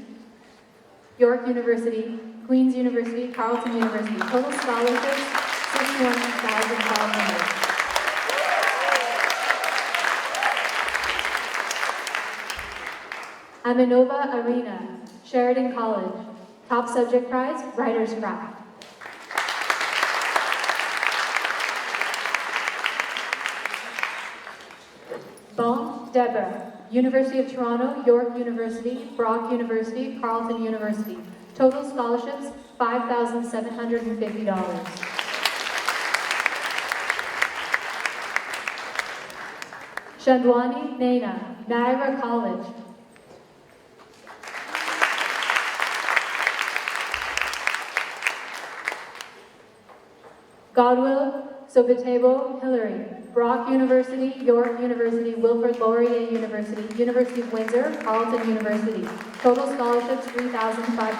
York University, Queen's University, Carleton University. Total scholarships, $61,500. Aminova Arena, Sheridan College. Top subject prize, Writer's Craft. Bon Deborah, University of Toronto, York University, Brock University, Carleton University. Total scholarships, $5,750. Chandwani Naina, Niagara College. Godwill Sobitebo Hillary, Brock University, York University, Wilfrid Laurier University, University of Windsor, Carleton University. Total scholarships, $3,500.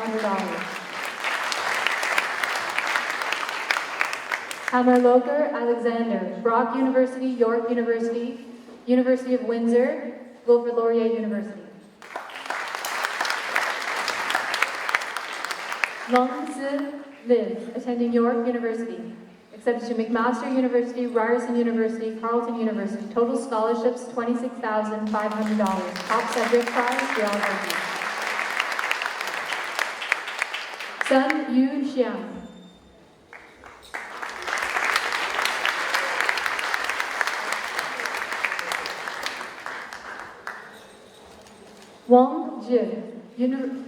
Hammerloker Alexander, Brock University, York University, University of Windsor, Wilfrid Laurier University. Long Si Liz, attending York University. Accepted to McMaster University, Ryerson University, Carleton University. Total scholarships, $26,500. Top subject prize, geography. Sun Yu Xiang. Wong Zhi,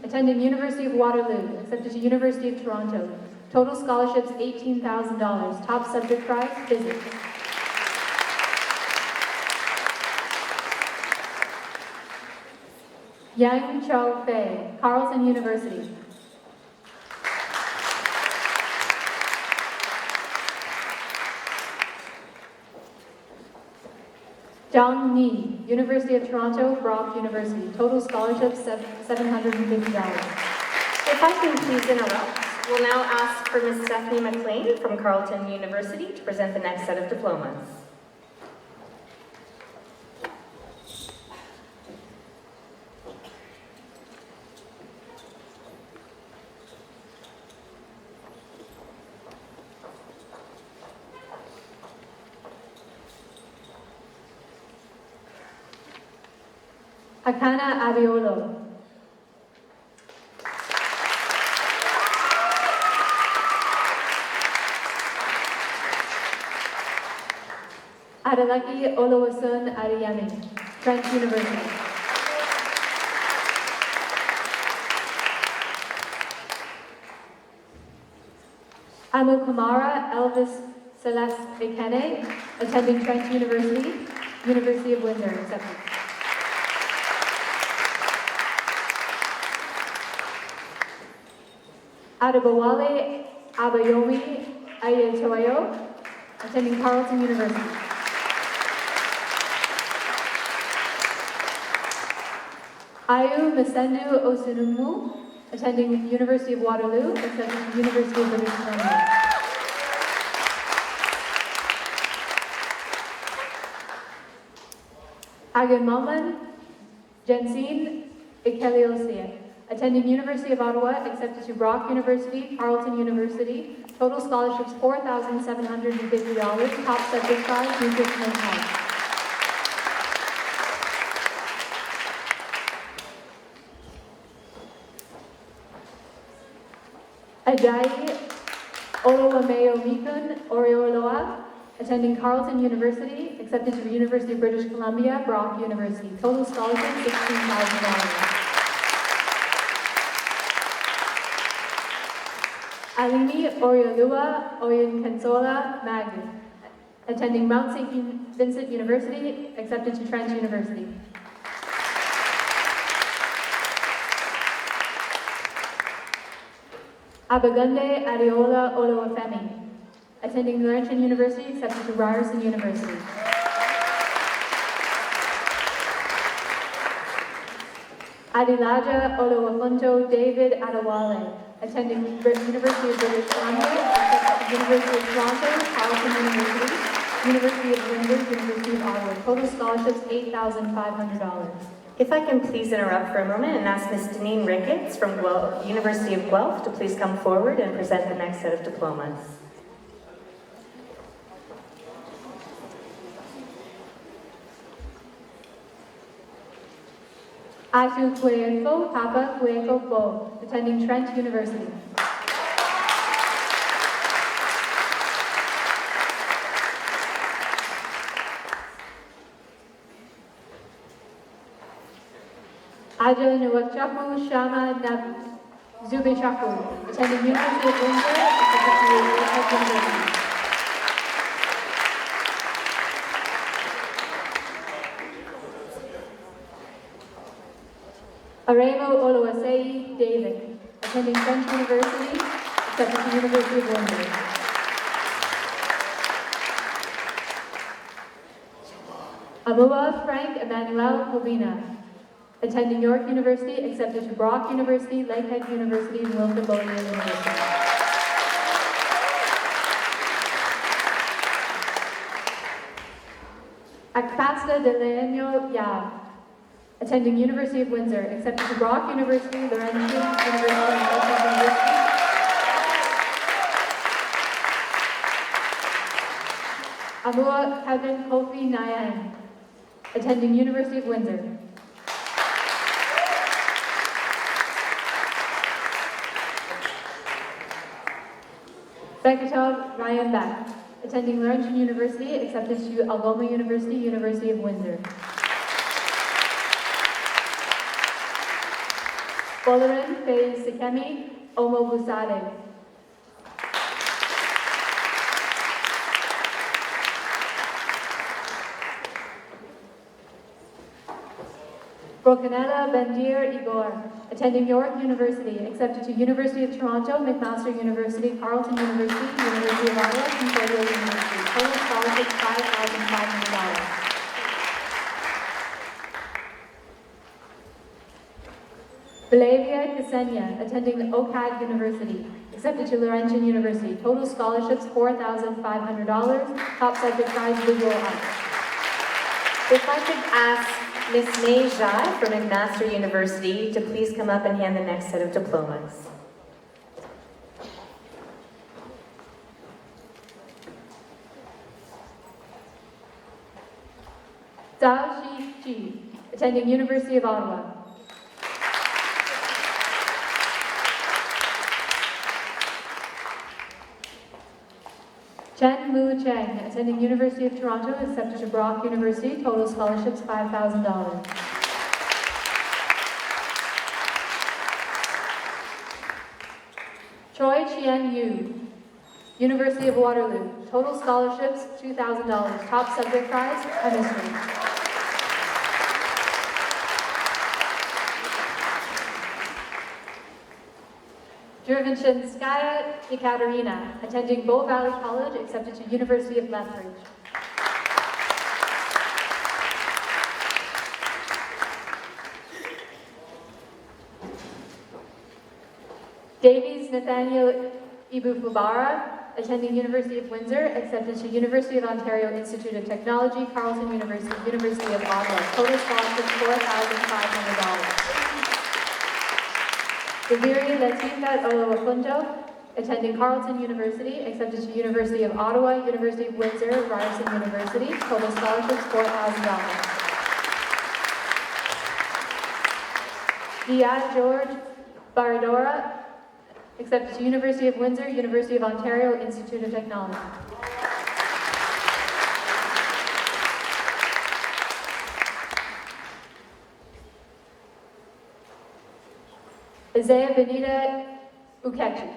attending University of Waterloo, accepted to University of Toronto. Total scholarships $18,000. Top subject prize, physics. Yang Chao Fei, Carleton University. Zhang Ni, University of Toronto, Brock University. Total scholarships $750. If I can please interrupt, we'll now ask for Ms. Stephanie McLean from Carleton University to present the next set of diplomas. Akana Abiolo. Adelaki Oluwasun Adeyemi, Trent University. Amukamara Elvis Celeste Ekene, attending Trent University, University of Windsor, accepted. Adebowale Abayomi Ayetoyo, attending Carleton University. Ayu Masendu Osunumu, attending University of Waterloo, accepted to University of British Columbia. Agamemnon Jensine Ikeliosia, attending University of Ottawa, accepted to Brock University, Carleton University. Total scholarships $4,750. Top subject prize, nutrition and health. Ajayi Olowameo Mikun Orioloa, attending Carleton University, accepted to the University of British Columbia, Brock University. Total scholarship $16,000. Alimi Oriolua Oyinkansola Magu, attending Mount St. Vincent University, accepted to Trent University. Abagunde Adeola Oluwafemi, attending Laurentian University, accepted to Ryerson University. Adilaja Oluwafunto David Adewale, attending University of British Columbia, accepted to University of Toronto, Carleton University, University of Windsor, University of Ottawa. Total scholarships $8,500. If I can please interrupt for a moment and ask Ms. Deneen Ricketts from University of Guelph to please come forward and present the next set of diplomas. Atu Kueko Papa Kueko Bo, attending Trent University. Aja Nuwachaku Shama Nabu Zubishaku, attending University of Windsor, accepted to University. Aremo Oluwasei David, attending French University, accepted to University of Windsor. Amua Frank Emmanuel Movina, attending York University, accepted to Brock University, Lakehead University, and Wilfrid Laurier University. Akpasta de Leño Yab, attending University of Windsor, accepted to Brock University, Laurentian University, and Lakehead University. Amua Kevin Kofi Nayan, attending University of Windsor. Bekatov Ryan Beck, attending Laurentian University, accepted to Algoma University, University of Windsor. Bolarin Faye Sikemi Omobusade. Brocanella Bendir Igor, attending York University, accepted to University of Toronto, McMaster University, Carleton University, University of Ottawa, Concordia University. Total scholarship $5,500. Belavia Ksenia, attending OCAD University, accepted to Laurentian University. Total scholarships $4,500. Top subject prize visual arts. If I could ask Ms. Neja from McMaster University to please come up and hand the next set of diplomas. Zhao Ji, attending University of Ottawa. Chen Lu Cheng, attending University of Toronto, accepted to Brock University. Total scholarships $5,000. Choi Chien Yu, University of Waterloo. Total scholarships $2,000. Top subject prize, chemistry. Dervinshinskaya Ekaterina, attending Bow Valley College, accepted to University of Lethbridge. Davies Nathaniel Ibufubara, attending University of Windsor, accepted to University of Ontario Institute of Technology, Carleton University, University of Ottawa. Total scholarship $4,500. Zaviri Latifat Olawapunjo, attending Carleton University, accepted to University of Ottawa, University of Windsor, Ryerson University. Total scholarships $4,000. Dia George Baradora, accepted to University of Windsor, University of Ontario Institute of Technology. Isaiah Benita Ukechi.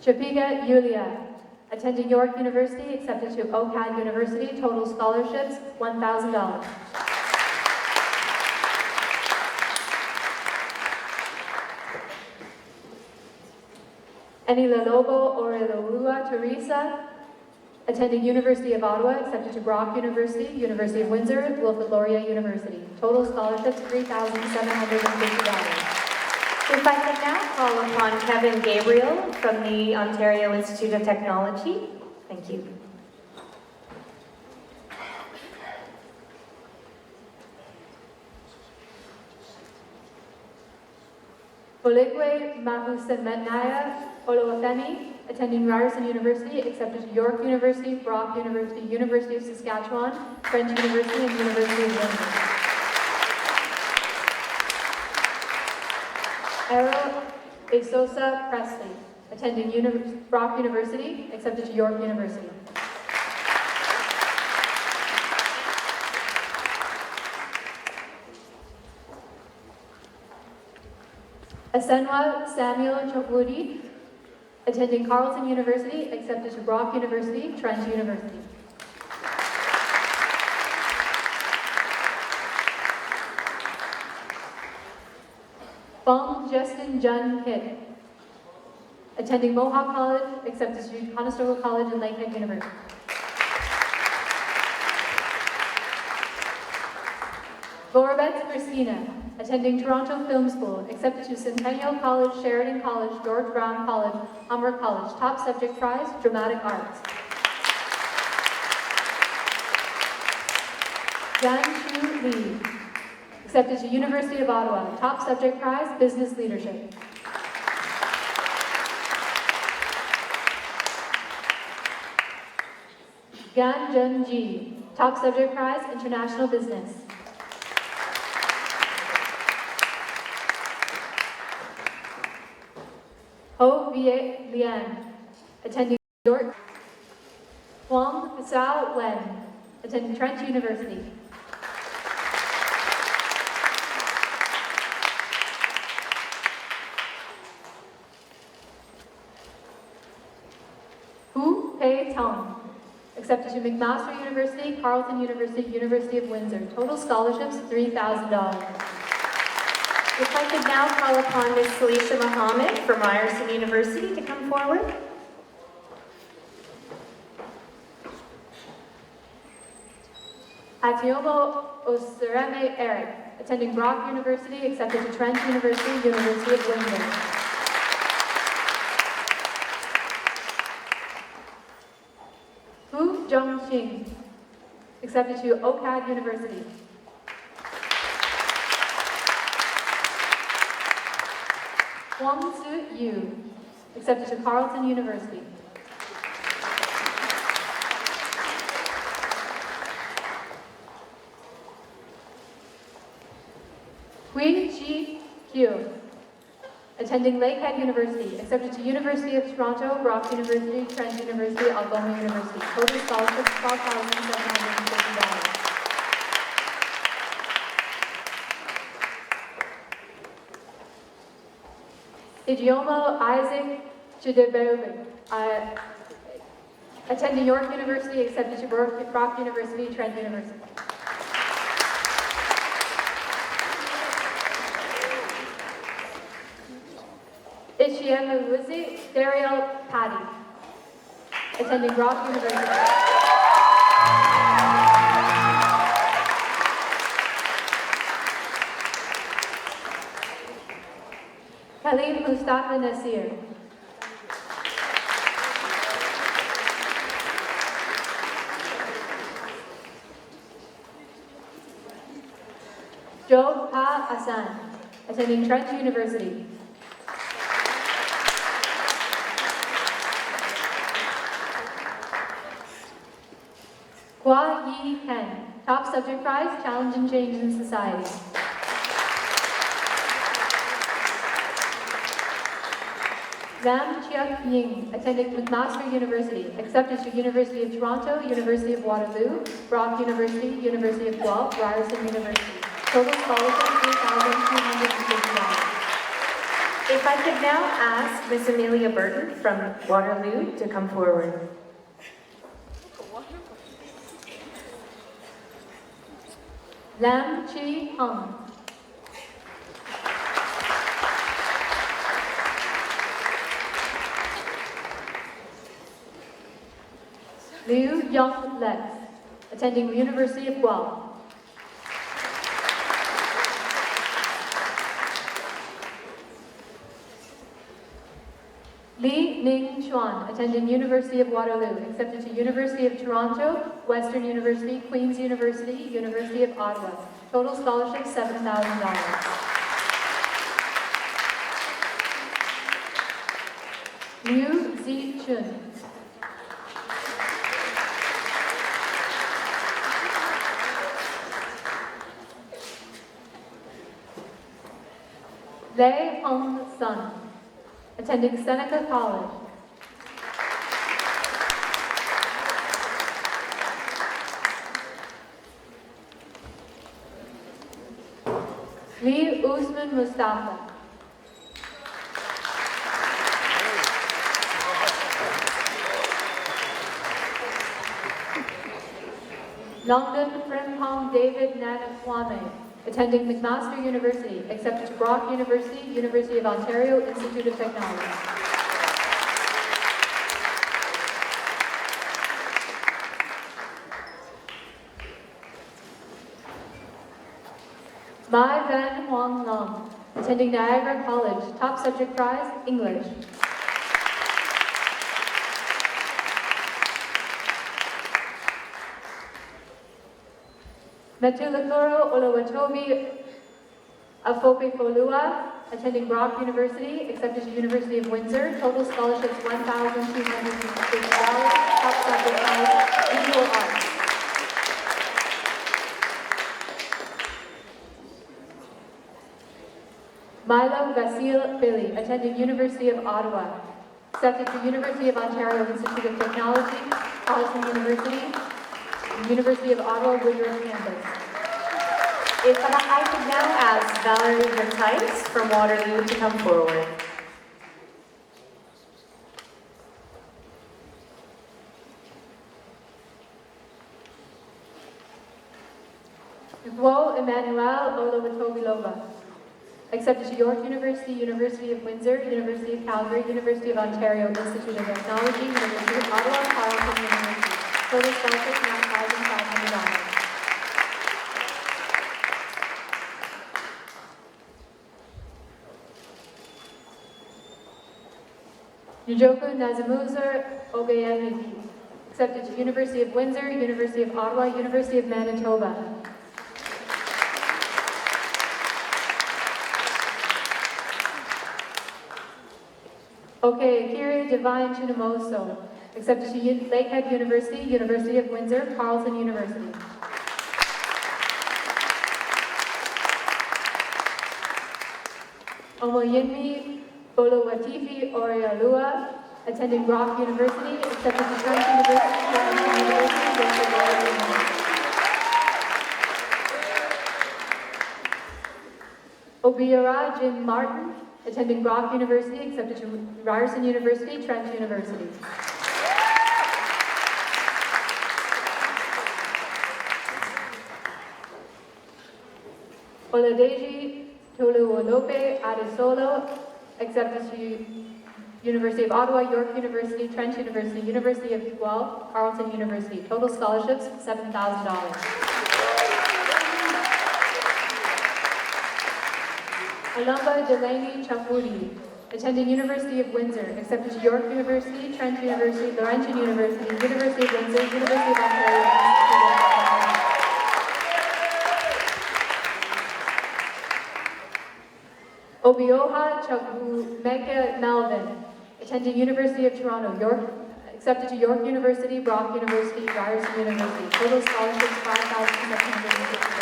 Chapiga Yulia, attending York University, accepted to OCAD University. Total scholarships $1,000. Enilalobo Orelolua Teresa, attending University of Ottawa, accepted to Brock University, University of Windsor, Wilfrid Laurier University. Total scholarships $3,750. If I could now call upon Kevin Gabriel from the Ontario Institute of Technology. Thank you. Oligwe Mahusemenaya Olowafemi, attending Ryerson University, accepted to York University, Brock University, University of Saskatchewan, French University, and University of Windsor. Errol Esosa Presley, attending Brock University, accepted to York University. Asenwa Samuel Chokwoodi, attending Carleton University, accepted to Brock University, Trent University. Bong Justin Jun Kit, attending Mohawk College, accepted to Conestoga College and Lakehead University. Gorobets Christina, attending Toronto Film School, accepted to Centennial College, Sheridan College, George Brown College, Humber College. Top subject prize, Dramatic Arts. Yan Chu Lee, accepted to University of Ottawa. Top subject prize, Business Leadership. Gan Jun Ji, top subject prize, International Business. Ho Vie Lian, attending York. Huang Xiao Wen, attending Trent University. Hu Pei Tong, accepted to McMaster University, Carleton University, University of Windsor. Total scholarships, $3,000. If I could now call upon Ms. Salisha Mohammed from Ryerson University to come forward. Atiomo Osereme Eric, attending Brock University, accepted to Trent University, University of Windsor. Hu Zhongxing, accepted to OCAD University. Huang Su Yu, accepted to Carleton University. Hui Chi Qiu, attending Lakehead University, accepted to University of Toronto, Brock University, Trent University, Algoma University. Total scholarship, $12,750. Idiomo Isaac Chideberg, attending York University, accepted to Brock University, Trent University. Ichiema Luzi Daryl Paddy, attending Brock University. Khalid Mustafa Nasir. Joe Ha Hassan, attending Trent University. Hua Yi Ken, top subject prize, challenge and change in society. Zhang Chiak Ying, attending McMaster University, accepted to University of Toronto, University of Waterloo, Brock University, University of Guelph, Ryerson University. Total scholarship, $3,250. If I could now ask Miss Amelia Burton from Waterloo to come forward. Lam Chi Hung. Liu Young Lex, attending University of Guelph. Li Ning Chuan, attending University of Waterloo, accepted to University of Toronto, Western University, Queen's University, University of Ottawa. Total scholarship, $7,000. Liu Zi Chun. Lei Hong Sun, attending Seneca College. Lee Usman Mustafa. London Frimpong David Nanakwame, attending McMaster University, accepted to Brock University, University of Ontario, Institute of Technology. Mai Van Huang Lam, attending Niagara College, top subject prize, English. Metulakuro Olowatobi Afopefolua, attending Brock University, accepted to University of Windsor, total scholarships $1,250, top subject prize, visual arts. Milo Vasil Billy, attending University of Ottawa, accepted to University of Ontario Institute of Technology, Carleton University, University of Ottawa, Woodruff campus. If I could now ask Valerie Vertice from Waterloo to come forward. Wo Emmanuel Olowatobilova. Accepted to York University, University of Windsor, University of Calgary, University of Ontario, Institute of Technology, University of Ottawa, Carleton University. Total scholarship $9,500. Njoku Nazamuzar Ogeyemiki. Accepted to University of Windsor, University of Ottawa, University of Manitoba. Okay, Kiri Divine Chunamoso. Accepted to Lakehead University, University of Windsor, Carleton University. Omoyinmi Olowatifi Orialua, attending Brock University, accepted to Trent University, Carleton University, Obiara Jin Martin, attending Brock University, accepted to Ryerson University, Trent University. Oladeji Toluolope Adesolo, accepted to University of Ottawa, York University, Trent University, University of Guelph, Carleton University. Total scholarships, $7,000. Alamba Delaney Chapuri, attending University of Windsor, accepted to York University, Trent University, Laurentian University, University of Windsor, University of Ontario, Obioha Chagumeka Melvin, attending University of Toronto, York, accepted to York University, Brock University, Ryerson University. Total scholarships $5,750.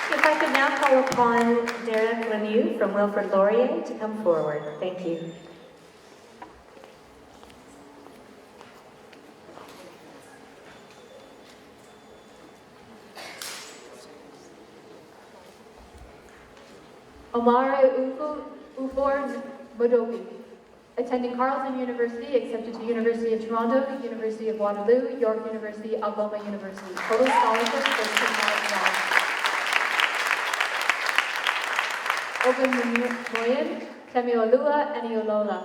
If I could now call upon Derek Lemieux from Wilfrid Laurier to come forward. Thank you. Omare Uford Modobi, attending Carleton University, accepted to University of Toronto, University of Waterloo, York University, Algoma University. Total scholarships $13,000. Open Moyen, Temiolua, and Iolola,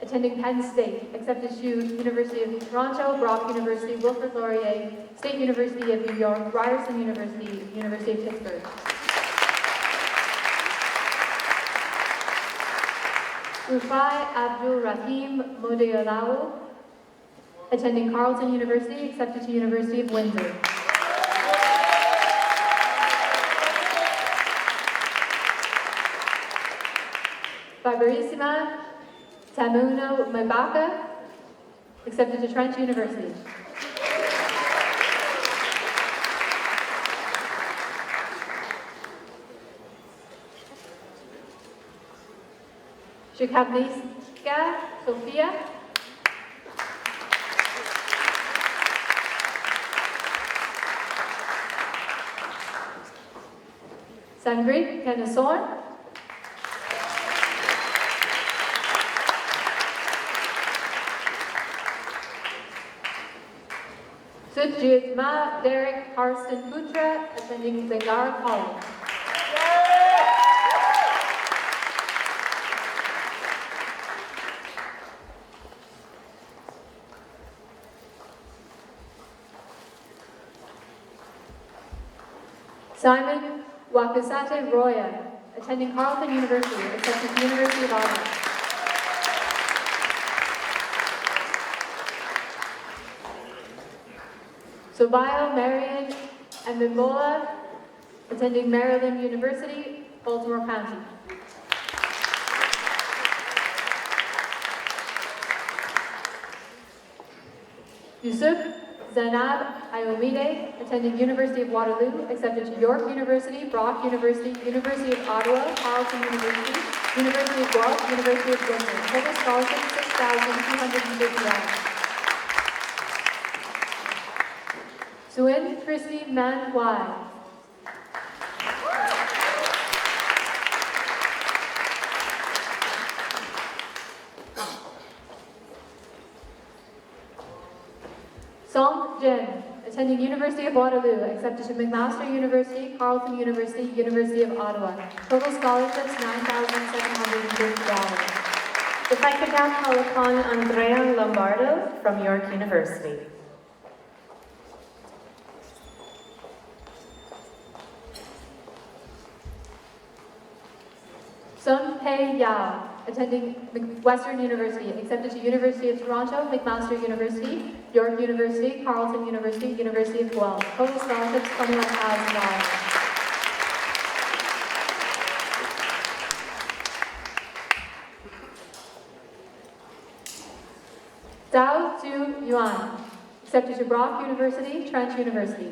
attending Penn State, accepted to University of Toronto, Brock University, Wilfrid Laurier, State University of New York, Ryerson University, University of Pittsburgh. Rufai Abdul Rahim Modeolau, attending Carleton University, accepted to University of Windsor. Barbarissima Tamuno Mabaka, accepted to Trent University. Shikavniska Sofia, Sangrit Kenasorn, Sujitma Derek Harston Putra, attending Bengar College. Simon Wakasate Roya, attending Carleton University, accepted to University of Ottawa. Sobio Marion and Mimbola, attending Maryland University, Baltimore County. Yusuf Zainab Ayomide, attending University of Waterloo, accepted to York University, Brock University, University of Ottawa, Carleton University, University of Guelph, University of Windsor. Total scholarship $6,250. Suin Christy Man Wai. Song Jin, attending University of Waterloo, accepted to McMaster University, Carleton University, University of Ottawa. Total scholarships $9,750. If I could now call upon Andrea Lombardo from York University. Sun Pei Yao, attending Western University, accepted to University of Toronto, McMaster University, York University, Carleton University, University of Guelph. Total scholarships $21,000. Zhao Zhu Yuan, accepted to Brock University, Trent University.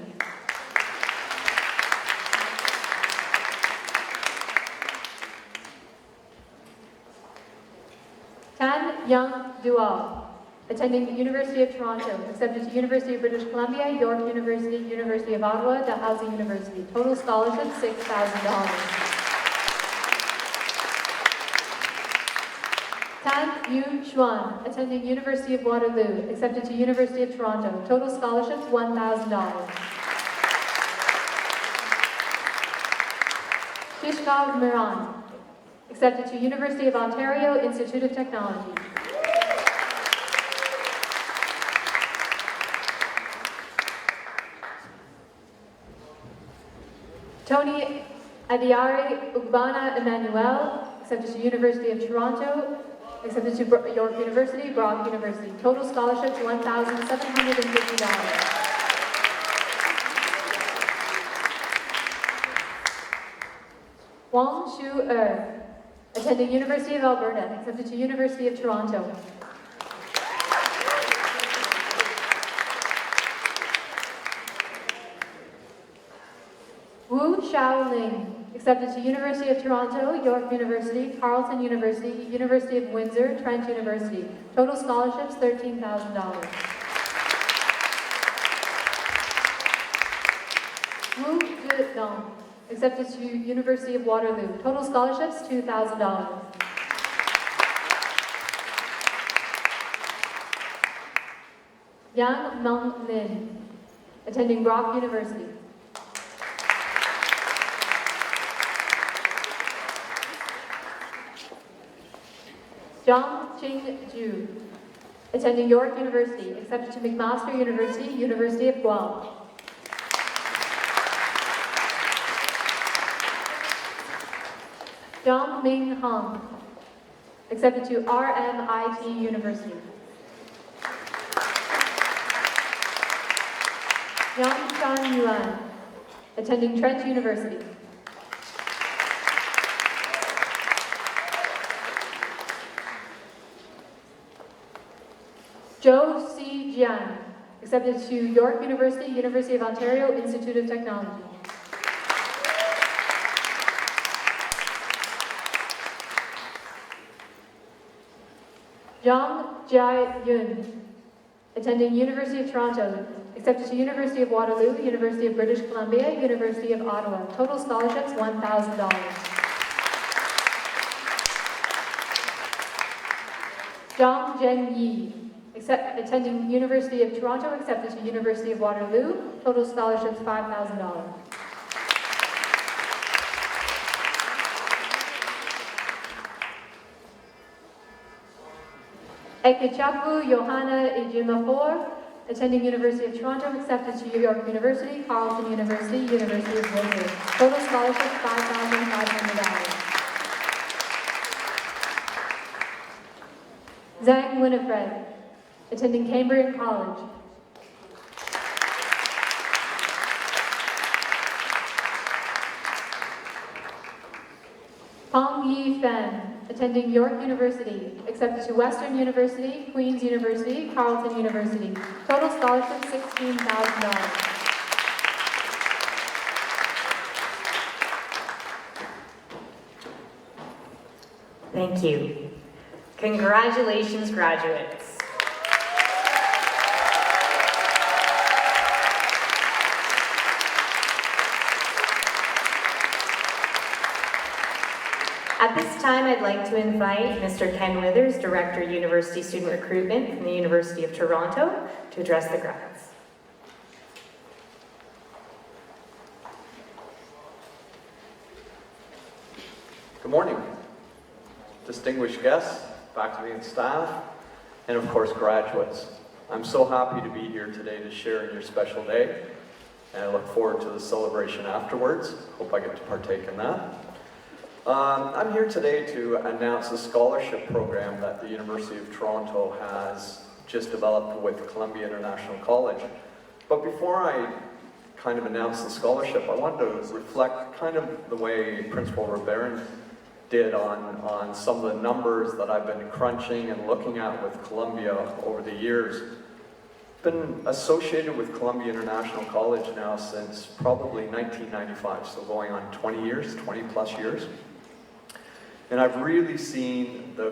Tan Young Dual, attending University of Toronto, accepted to University of British Columbia, York University, University of Ottawa, Dalhousie University. Total scholarship $6,000. Tan Yu Xuan, attending University of Waterloo, accepted to University of Toronto. Total scholarships $1,000. Kishkav Miran, accepted to University of Ontario, Institute of Technology. Tony Adiari Ugbana Emmanuel, accepted to University of Toronto, accepted to York University, Brock University. Total scholarships $1,750. Wang Shu attending University of Alberta, accepted to University of Toronto. Wu Xiaoling, accepted to University of Toronto, York University, Carleton University, University of Windsor, Trent University. Total scholarships $13,000. Wu Zhedong, accepted to University of Waterloo. Total scholarships $2,000. Yang Meng Lin, attending Brock University. Zhang Qingju, attending York University, accepted to McMaster University, University of Guelph. Zhang Ming Hong, accepted to RMIT University. Yang Shan Yuan, attending Trent University. Zhou Si Jian, accepted to York University, University of Ontario, Institute of Technology. Zhang Jia-yun, attending University of Toronto, accepted to University of Waterloo, University of British Columbia, University of Ottawa. Total scholarships $1,000. Zhang Zhenyi, attending University of Toronto, accepted to University of Waterloo. Total scholarships $5,000. Ekechapu Johanna Ejimafor, attending University of Toronto, accepted to York University, Carleton University, University of Windsor. Total scholarships $5,500. Zhang Winifred, attending Cambrian College. Peng Yi Fen, attending York University, accepted to Western University, Queen's University, Carleton University. Total scholarship $16,000. Thank you. Congratulations, graduates. At this time, I'd like to invite Mr. Ken Withers, Director, University Student Recruitment from the University of Toronto, to address the grads. Good morning, distinguished guests, faculty and staff, and of course graduates. I'm so happy to be here today to share in your special day, and I look forward to the celebration afterwards. Hope I get to partake in that. I'm here today to announce a scholarship program that the University of Toronto has just developed with Columbia International College. But before I kind of announce the scholarship, I wanted to reflect kind of the way Principal Rivera did on some of the numbers that I've been crunching and looking at with Columbia over the years. Been associated with Columbia International College now since probably 1995, so going on 20 years, 20 plus years. And I've really seen the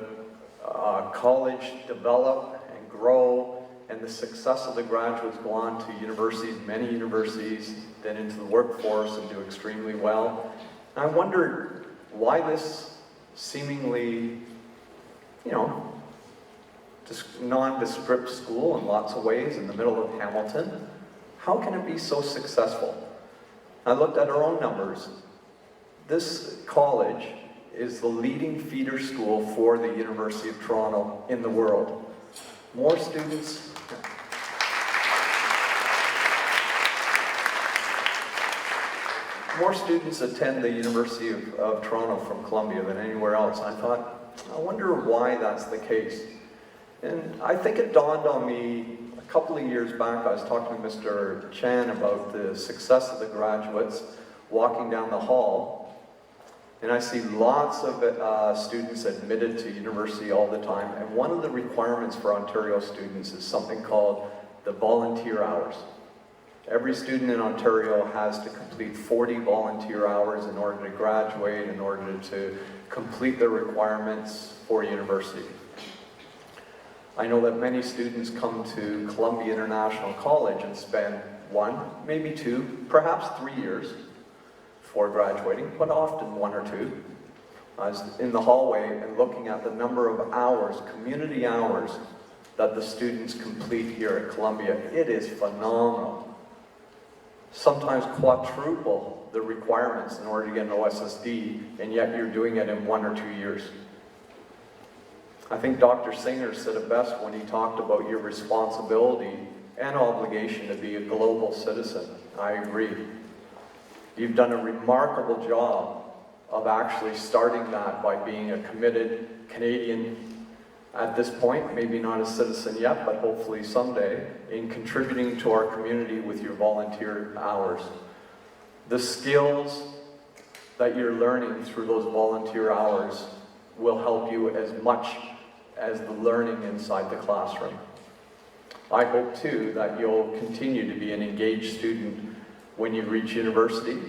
college develop and grow, and the success of the graduates go on to universities, many universities, then into the workforce and do extremely well. And I wondered why this seemingly, nondescript school in lots of ways in the middle of Hamilton, how can it be so successful? I looked at our own numbers. This college is the leading feeder school for the University of Toronto in the world. More students attend the University of Toronto from Columbia than anywhere else. I thought, I wonder why that's the case. And I think it dawned on me a couple of years back. I was talking to Mr. Chan about the success of the graduates walking down the hall, and I see lots of students admitted to university all the time, and one of the requirements for Ontario students is something called the volunteer hours. Every student in Ontario has to complete 40 volunteer hours in order to graduate, in order to complete their requirements for university. I know that many students come to Columbia International College and spend 1, maybe 2, perhaps 3 years before graduating, but often 1 or 2. I was in the hallway and looking at the number of hours, community hours, that the students complete here at Columbia. It is phenomenal. Sometimes quadruple the requirements in order to get an OSSD, and yet you're doing it in 1 or 2 years. I think Dr. Singer said it best when he talked about your responsibility and obligation to be a global citizen. I agree. You've done a remarkable job of actually starting that by being a committed Canadian at this point, maybe not a citizen yet, but hopefully someday, in contributing to our community with your volunteer hours. The skills that you're learning through those volunteer hours will help you as much as the learning inside the classroom. I hope too that you'll continue to be an engaged student when you reach university,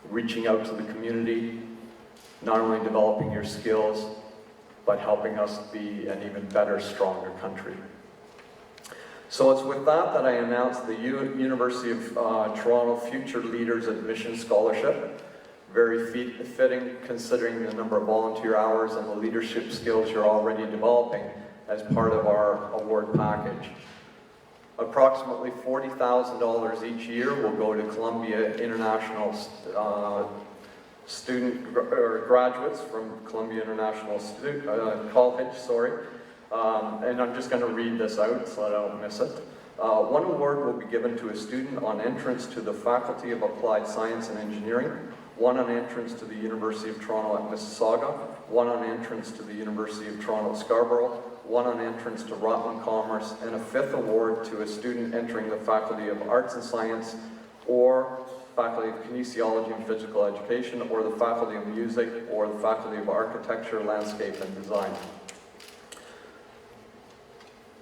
reaching out to the community, not only developing your skills, but helping us be an even better, stronger country. So it's with that I announce the University of Toronto Future Leaders Admission Scholarship. Very fitting considering the number of volunteer hours and the leadership skills you're already developing as part of our award package. Approximately $40,000 each year will go to Columbia International graduates from Columbia International College, and I'm just going to read this out so I don't miss it. One award will be given to a student on entrance to the Faculty of Applied Science and Engineering, one on entrance to the University of Toronto at Mississauga, one on entrance to the University of Toronto Scarborough, one on entrance to Rutland Commerce, and a 5th award to a student entering the Faculty of Arts and Science, or Faculty of Kinesiology and Physical Education, or the Faculty of Music, or the Faculty of Architecture, Landscape and Design.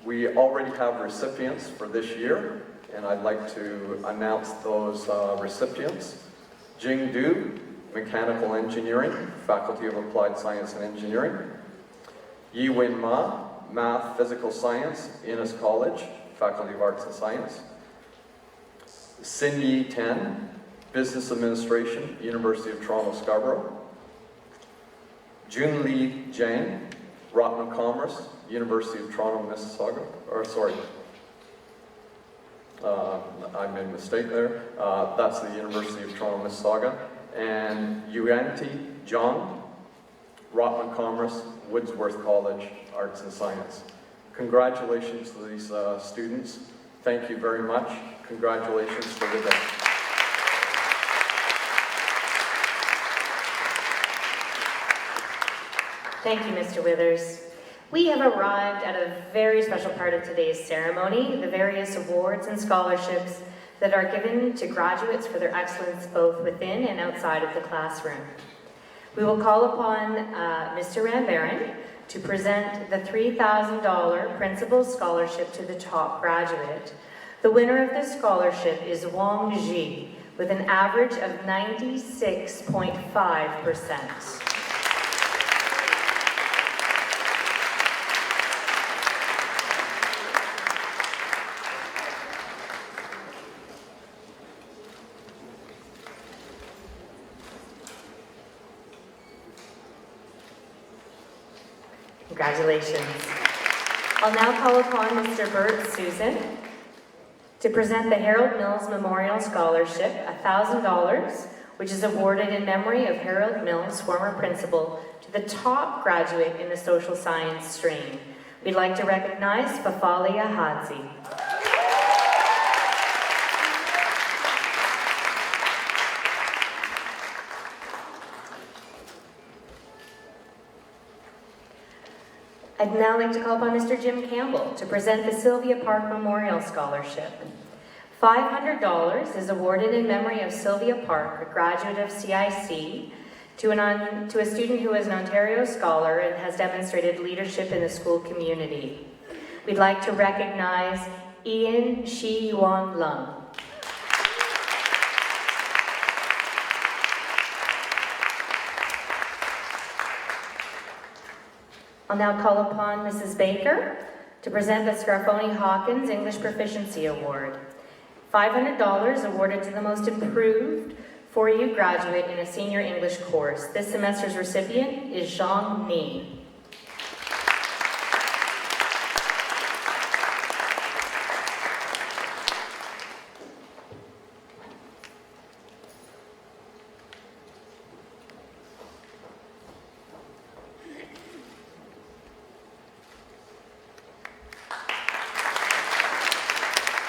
We already have recipients for this year, and I'd like to announce those recipients. Jing Du, Mechanical Engineering, Faculty of Applied Science and Engineering. Yi Win Ma, Math, Physical Science, Innis College, Faculty of Arts and Science. Sin Yi Ten, Business Administration, University of Toronto Scarborough. June Lee Jang, Rotman Commerce, University of Toronto, Mississauga, I made a mistake there. That's the University of Toronto, Mississauga. And Yuanti Zhang, Rotman Commerce, Woodsworth College, Arts and Science. Congratulations to these students. Thank you very much. Congratulations for the day. Thank you, Mr. Withers. We have arrived at a very special part of today's ceremony, the various awards and scholarships that are given to graduates for their excellence both within and outside of the classroom. We will call upon Mr. Rambaran to present the $3,000 Principal Scholarship to the top graduate. The winner of this scholarship is Wang Ji, with an average of 96.5%. Congratulations. I'll now call upon Mr. Bert Susan to present the Harold Mills Memorial Scholarship, $1,000, which is awarded in memory of Harold Mills, former principal, to the top graduate in the social science stream. We'd like to recognize Fafalia Hadzi. I'd now like to call upon Mr. Jim Campbell to present the Sylvia Park Memorial Scholarship. $500 is awarded in memory of Sylvia Park, a graduate of CIC, to a student who is an Ontario Scholar and has demonstrated leadership in the school community. We'd like to recognize Ian Shi Yuan Lung. I'll now call upon Mrs. Baker to present the Scarfoni Hawkins English Proficiency Award. $500 awarded to the most improved 4U graduate in a senior English course. This semester's recipient is Zhang Ni.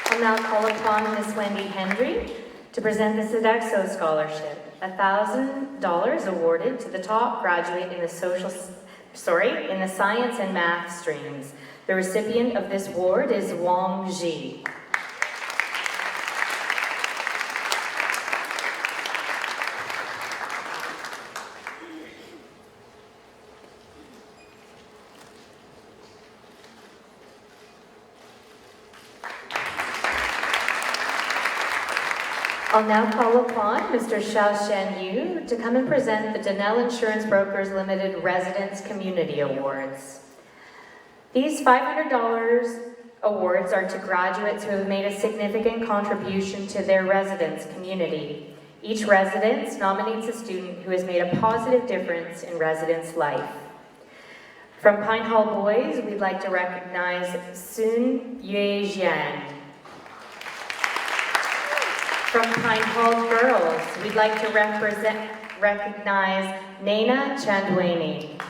I'll now call upon Ms. Wendy Hendry to present the Sodexo Scholarship, $1,000 awarded to the top graduate in the in the science and math streams. The recipient of this award is Wang Ji. I'll now call upon Mr. Xiao Shen Yu to come and present the Donnell Insurance Brokers Limited Residence Community Awards. These $500 awards are to graduates who have made a significant contribution to their residence community. Each residence nominates a student who has made a positive difference in residence life. From Pine Hall Boys, we'd like to recognize Sun Yue Jian. From Pine Hall Girls, we'd like to recognize Naina Chandwani.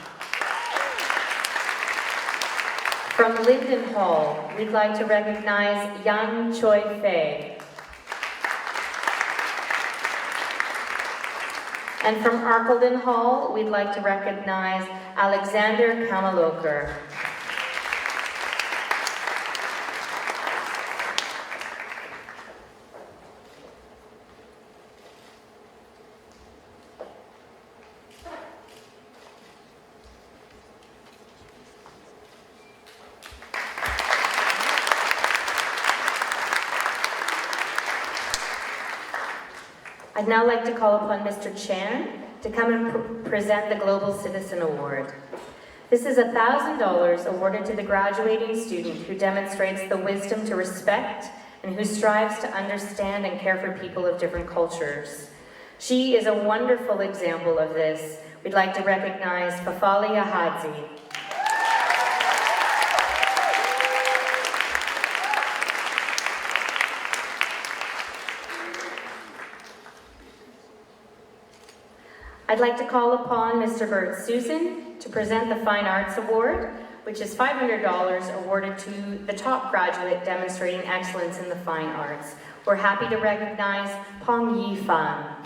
From Linden Hall, we'd like to recognize Yang Choi Fei. And from Arkleden Hall, we'd like to recognize Alexander Kamaloker. I'd now like to call upon Mr. Chan to come and present the Global Citizen Award. This is $1,000 awarded to the graduating student who demonstrates the wisdom to respect and who strives to understand and care for people of different cultures. She is a wonderful example of this. We'd like to recognize Fafali Ahadzi. I'd like to call upon Mr. Bert Susan to present the Fine Arts Award, which is $500 awarded to the top graduate demonstrating excellence in the fine arts. We're happy to recognize Pong Yi Fan.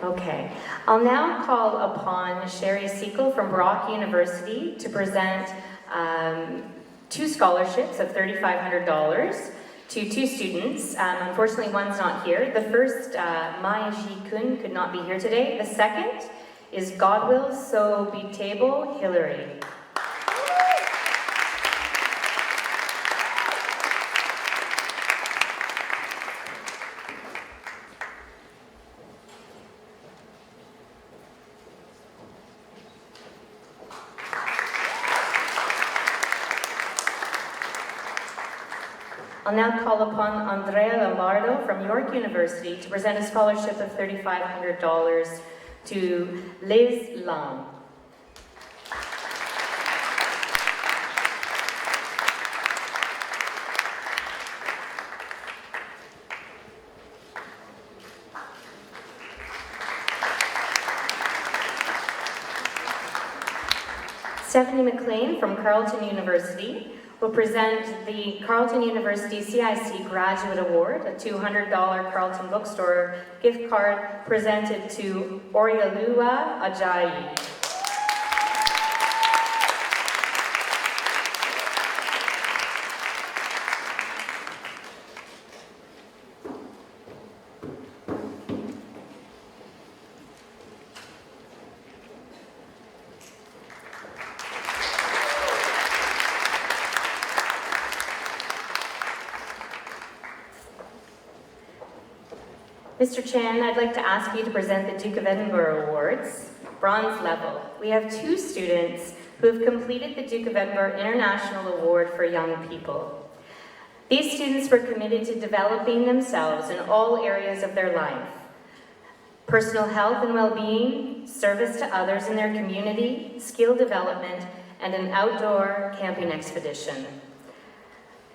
Okay, I'll now call upon Sherry Sekel from Brock University to present 2 scholarships of $3,500 to 2 students. Unfortunately, one's not here. The first, Mai Ji Kun, could not be here today. The second is Godwill So Bitabo Hillary. I'll now call upon Andrea Lombardo from York University to present a scholarship of $3,500 to Liz Lam. Stephanie McLean from Carleton University will present the Carleton University CIC Graduate Award, a $200 Carleton Bookstore gift card presented to Oriolua Ajayi. Mr. Chan, I'd like to ask you to present the Duke of Edinburgh Awards, bronze level. We have 2 students who have completed the Duke of Edinburgh International Award for Young People. These students were committed to developing themselves in all areas of their life: personal health and well-being, service to others in their community, skill development, and an outdoor camping expedition.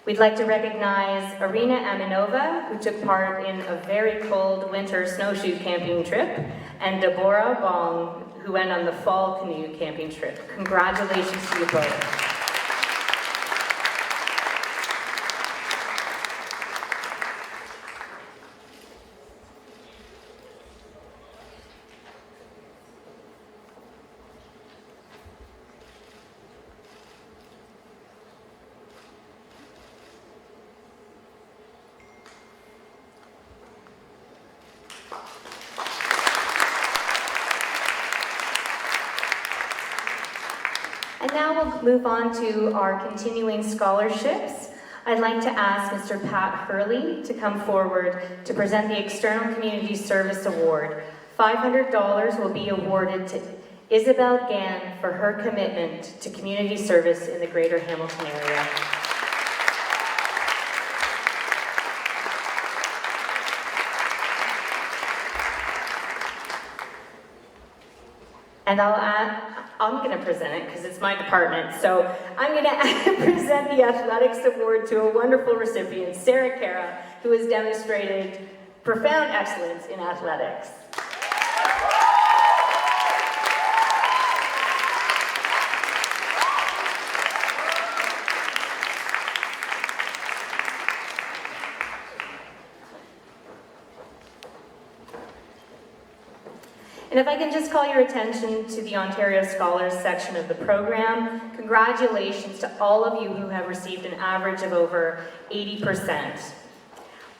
We'd like to recognize Arina Aminova, who took part in a very cold winter snowshoe camping trip, and Deborah Bong, who went on the fall canoe camping trip. Congratulations to you both. And now we'll move on to our continuing scholarships. I'd like to ask Mr. Pat Hurley to come forward to present the External Community Service Award. $500 will be awarded to Isabel Gann for her commitment to community service in the Greater Hamilton area. And I'm going to present it because it's my department. So I'm going to present the Athletics Award to a wonderful recipient, Sarah Cara, who has demonstrated profound excellence in athletics. And if I can just call your attention to the Ontario Scholars section of the program, congratulations to all of you who have received an average of over 80%.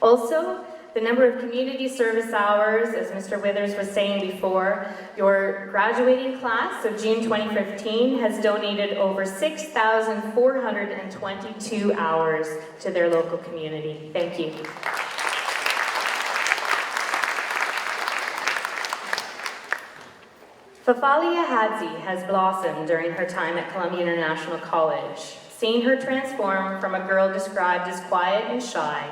Also, the number of community service hours, as Mr. Withers was saying before, your graduating class of June 2015 has donated over 6,422 hours to their local community. Thank you. Fafalia Hadzi has blossomed during her time at Columbia International College, seeing her transform from a girl described as quiet and shy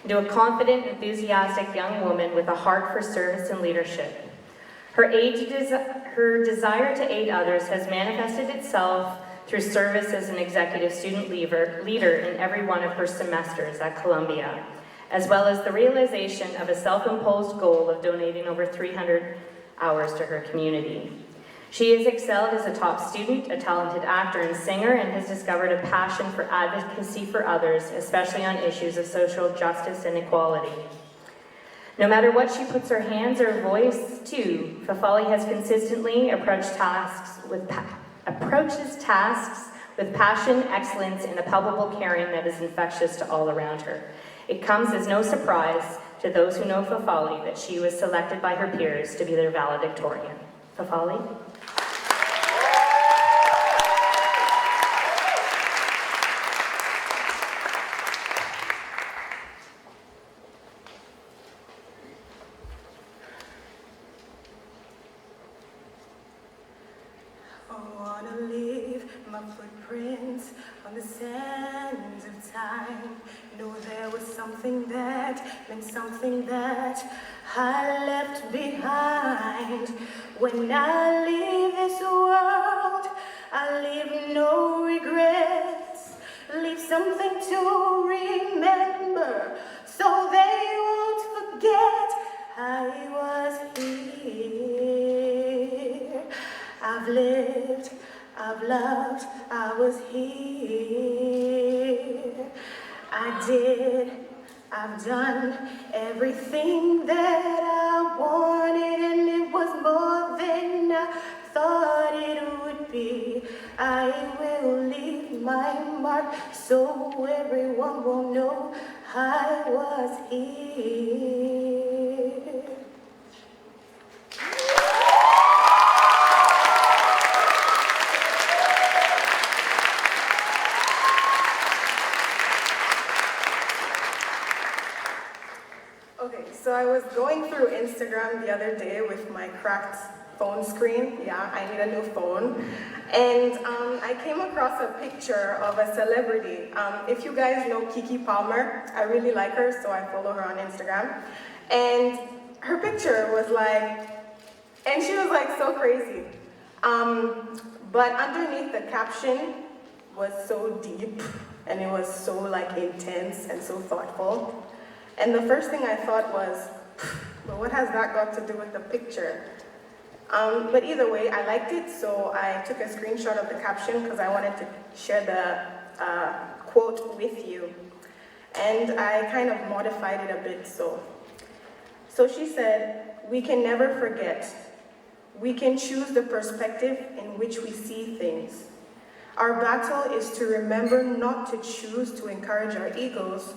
into a confident, enthusiastic young woman with a heart for service and leadership. Her desire to aid others has manifested itself through service as an executive student leader in every one of her semesters at Columbia, as well as the realization of a self-imposed goal of donating over 300 hours to her community. She has excelled as a top student, a talented actor and singer, and has discovered a passion for advocacy for others, especially on issues of social justice and equality. No matter what she puts her hands or voice to, Fafali has consistently approaches tasks with passion, excellence, and a palpable caring that is infectious to all around her. It comes as no surprise to those who know Fafali that she was selected by her peers to be their valedictorian. Fafali? Footprints on the sands of time. Know there was something that meant something that I left behind. When I leave this world, I leave no regrets. Leave something to remember so they won't forget I was here. I've lived, I've loved, I was here. I've done everything that I wanted, and it was more than I thought it would be. I will leave my mark so everyone will know I was here. So I was going through Instagram the other day with my cracked phone screen. Yeah, I need a new phone. And I came across a picture of a celebrity. If you guys know Kiki Palmer, I really like her, so I follow her on Instagram. And her picture was like, and she was like so crazy. But underneath the caption was so deep, and it was so like intense and so thoughtful. And the first thing I thought was, well, what has that got to do with the picture? But either way, I liked it, so I took a screenshot of the caption because I wanted to share the quote with you. And I kind of modified it a bit, so she said, "We can never forget. We can choose the perspective in which we see things. Our battle is to remember not to choose to encourage our egos,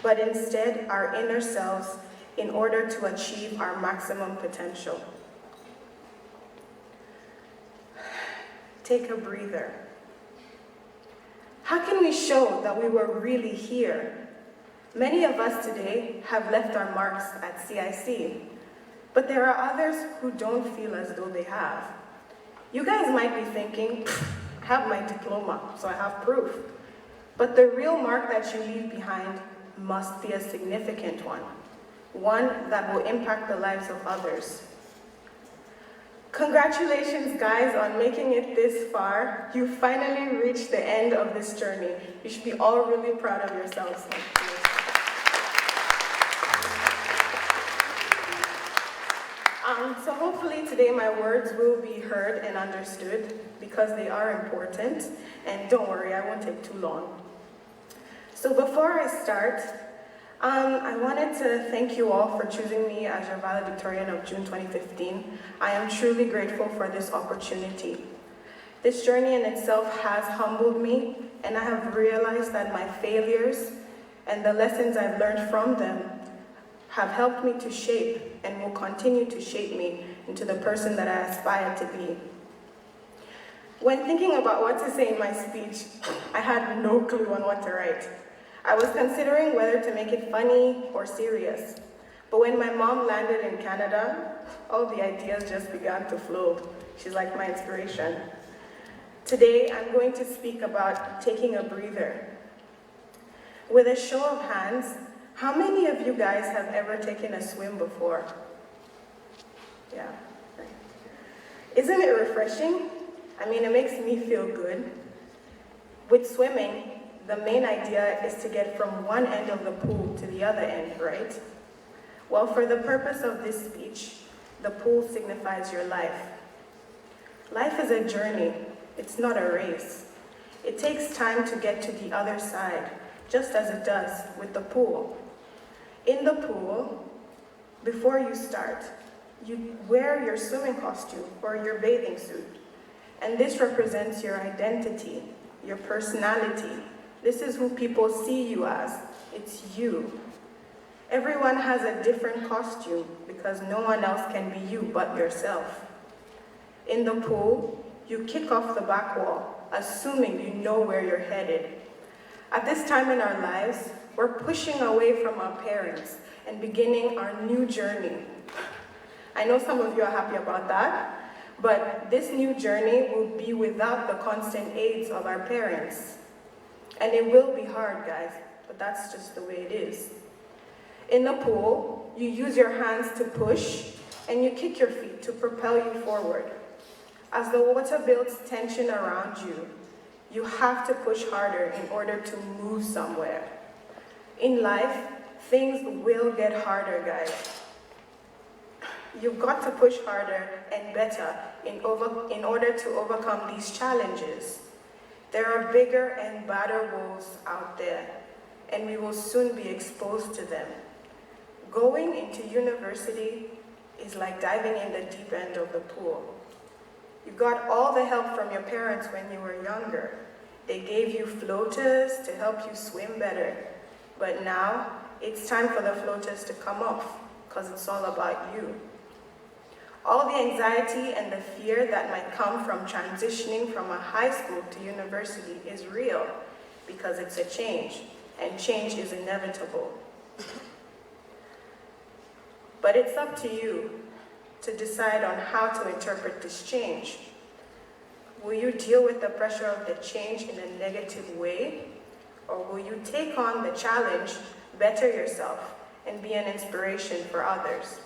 but instead our inner selves in order to achieve our maximum potential." Take a breather. How can we show that we were really here? Many of us today have left our marks at CIC, but there are others who don't feel as though they have. You guys might be thinking, I have my diploma, so I have proof. But the real mark that you leave behind must be a significant one that will impact the lives of others. Congratulations, guys, on making it this far. You finally reached the end of this journey. You should be all really proud of yourselves. So hopefully today my words will be heard and understood because they are important. And don't worry, I won't take too long. So before I start, I wanted to thank you all for choosing me as your valedictorian of June 2015. I am truly grateful for this opportunity. This journey in itself has humbled me, and I have realized that my failures and the lessons I've learned from them have helped me to shape and will continue to shape me into the person that I aspire to be. When thinking about what to say in my speech, I had no clue on what to write. I was considering whether to make it funny or serious. But when my mom landed in Canada, all the ideas just began to flow. She's like my inspiration. Today, I'm going to speak about taking a breather. With a show of hands, how many of you guys have ever taken a swim before? Yeah. Isn't it refreshing? I mean, it makes me feel good. With swimming, the main idea is to get from one end of the pool to the other end, right? Well, for the purpose of this speech, the pool signifies your life. Life is a journey. It's not a race. It takes time to get to the other side, just as it does with the pool. In the pool, before you start, you wear your swimming costume or your bathing suit. And this represents your identity, your personality. This is who people see you as. It's you. Everyone has a different costume because no one else can be you but yourself. In the pool, you kick off the back wall, assuming you know where you're headed. At this time in our lives, we're pushing away from our parents and beginning our new journey. I know some of you are happy about that, but this new journey will be without the constant aids of our parents. And it will be hard, guys, but that's just the way it is. In the pool, you use your hands to push, and you kick your feet to propel you forward. As the water builds tension around you, you have to push harder in order to move somewhere. In life, things will get harder, guys. You've got to push harder and better in order to overcome these challenges. There are bigger and badder wolves out there, and we will soon be exposed to them. Going into university is like diving in the deep end of the pool. You got all the help from your parents when you were younger. They gave you floaters to help you swim better. But now, it's time for the floaters to come off, because it's all about you. All the anxiety and the fear that might come from transitioning from a high school to university is real, because it's a change, and change is inevitable. But it's up to you to decide on how to interpret this change. Will you deal with the pressure of the change in a negative way? Or will you take on the challenge, better yourself, and be an inspiration for others?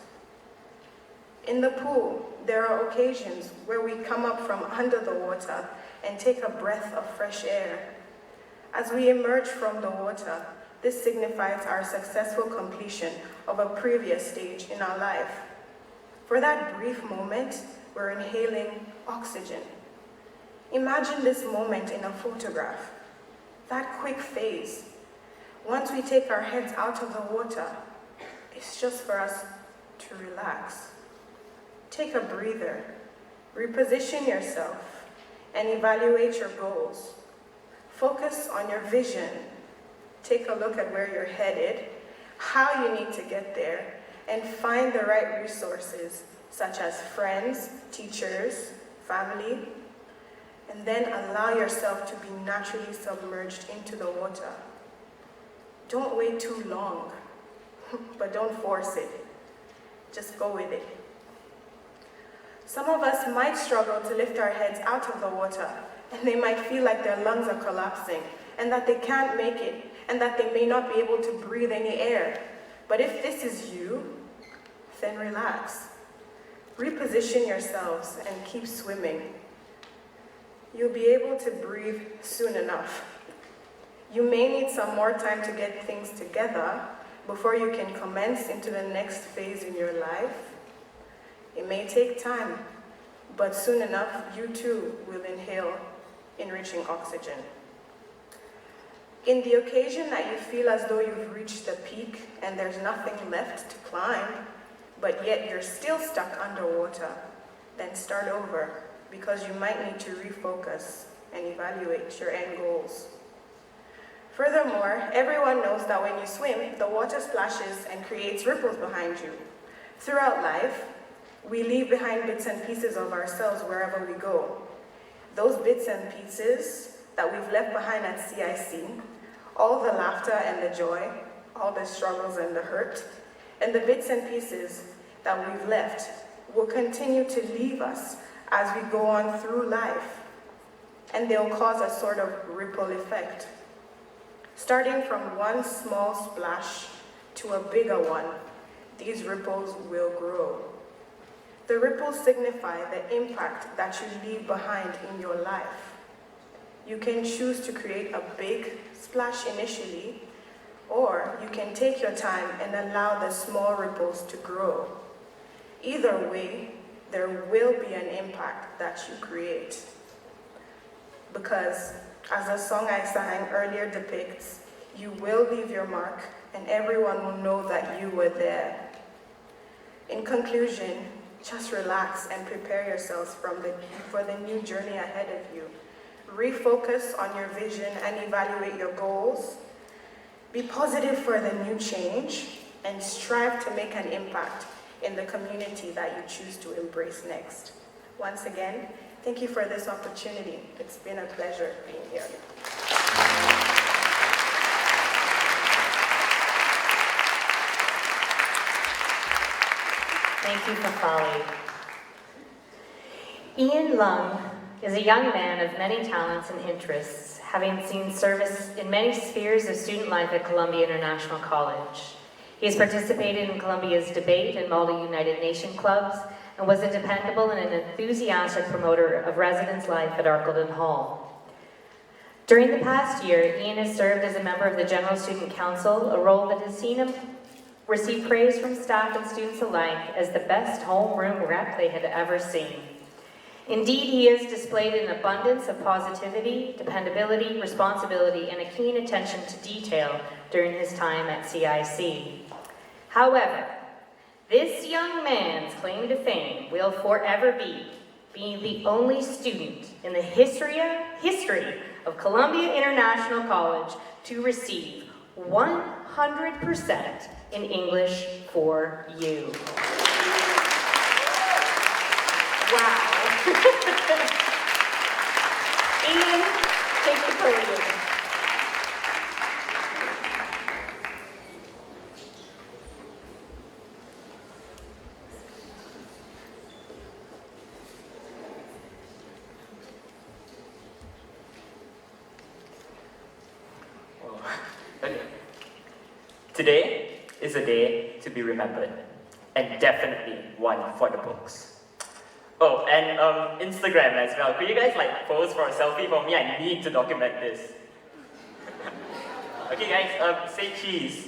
In the pool, there are occasions where we come up from under the water and take a breath of fresh air. As we emerge from the water, this signifies our successful completion of a previous stage in our life. For that brief moment, we're inhaling oxygen. Imagine this moment in a photograph, that quick phase. Once we take our heads out of the water, it's just for us to relax. Take a breather, reposition yourself, and evaluate your goals. Focus on your vision. Take a look at where you're headed, how you need to get there, and find the right resources, such as friends, teachers, family, and then allow yourself to be naturally submerged into the water. Don't wait too long, but don't force it. Just go with it. Some of us might struggle to lift our heads out of the water, and they might feel like their lungs are collapsing, and that they can't make it, and that they may not be able to breathe any air. But if this is you, then relax. Reposition yourselves and keep swimming. You'll be able to breathe soon enough. You may need some more time to get things together before you can commence into the next phase in your life. It may take time, but soon enough, you too will inhale enriching oxygen. In the occasion that you feel as though you've reached the peak and there's nothing left to climb, but yet you're still stuck underwater, then start over, because you might need to refocus and evaluate your end goals. Furthermore, everyone knows that when you swim, the water splashes and creates ripples behind you. Throughout life, we leave behind bits and pieces of ourselves wherever we go. Those bits and pieces that we've left behind at CIC, all the laughter and the joy, all the struggles and the hurt, and the bits and pieces that we've left will continue to leave us as we go on through life, and they'll cause a sort of ripple effect. Starting from one small splash to a bigger one, these ripples will grow. The ripples signify the impact that you leave behind in your life. You can choose to create a big splash initially, or you can take your time and allow the small ripples to grow. Either way, there will be an impact that you create. Because, as the song I sang earlier depicts, you will leave your mark and everyone will know that you were there. In conclusion, just relax and prepare yourselves for the new journey ahead of you. Refocus on your vision and evaluate your goals. Be positive for the new change and strive to make an impact in the community that you choose to embrace next. Once again, thank you for this opportunity. It's been a pleasure being here. Thank you, Fafali. Ian Lung is a young man of many talents and interests, having seen service in many spheres of student life at Columbia International College. He has participated in Columbia's debate and Malta United Nation clubs and was a dependable and an enthusiastic promoter of residence life at Arcledon Hall. During the past year, Ian has served as a member of the General Student Council, a role that has seen him receive praise from staff and students alike as the best homeroom rep they had ever seen. Indeed, he has displayed an abundance of positivity, dependability, responsibility, and a keen attention to detail during his time at CIC. However, this young man's claim to fame will forever be being the only student in the history of Columbia International College to receive 100% in English for you. Wow. Ian, take the podium. Today is a day to be remembered, and definitely one for the books. Oh, and Instagram as well. Could you guys pose for a selfie for me? I need to document this. Okay guys, say cheese.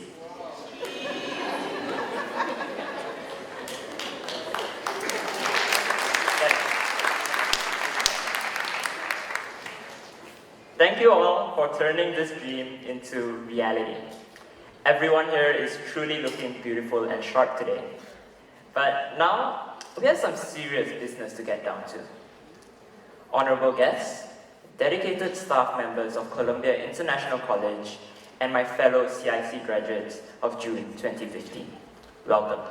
Thank you all for turning this dream into reality. Everyone here is truly looking beautiful and sharp today. But now, we have some serious business to get down to. Honorable guests, dedicated staff members of Columbia International College, and my fellow CIC graduates of June 2015. Welcome.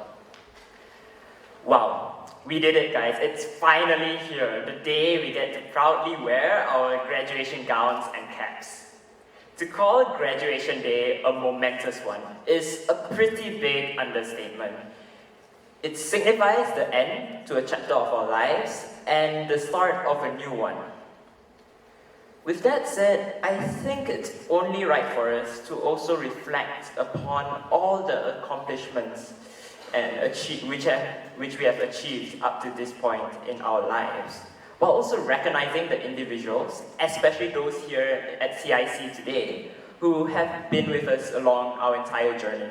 Wow, we did it guys, it's finally here, the day we get to proudly wear our graduation gowns and caps. To call graduation day a momentous one is a pretty big understatement. It signifies the end to a chapter of our lives and the start of a new one. With that said, I think it's only right for us to also reflect upon all the accomplishments and which we have achieved up to this point in our lives, while also recognizing the individuals, especially those here at CIC today, who have been with us along our entire journey.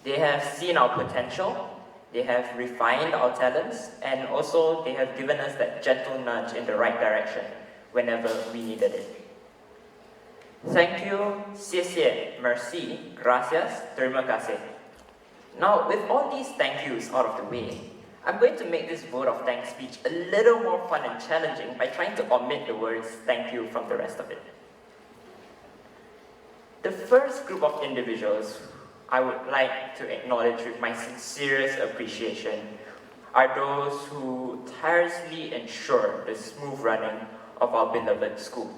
They have seen our potential, they have refined our talents, and also they have given us that gentle nudge in the right direction whenever we needed it. Thank you, 谢谢, merci, gracias, terima kasih. Now, with all these thank yous out of the way, I'm going to make this vote of thanks speech a little more fun and challenging by trying to omit the words thank you from the rest of it. The first group of individuals I would like to acknowledge with my sincerest appreciation are those who tirelessly ensure the smooth running of our beloved school.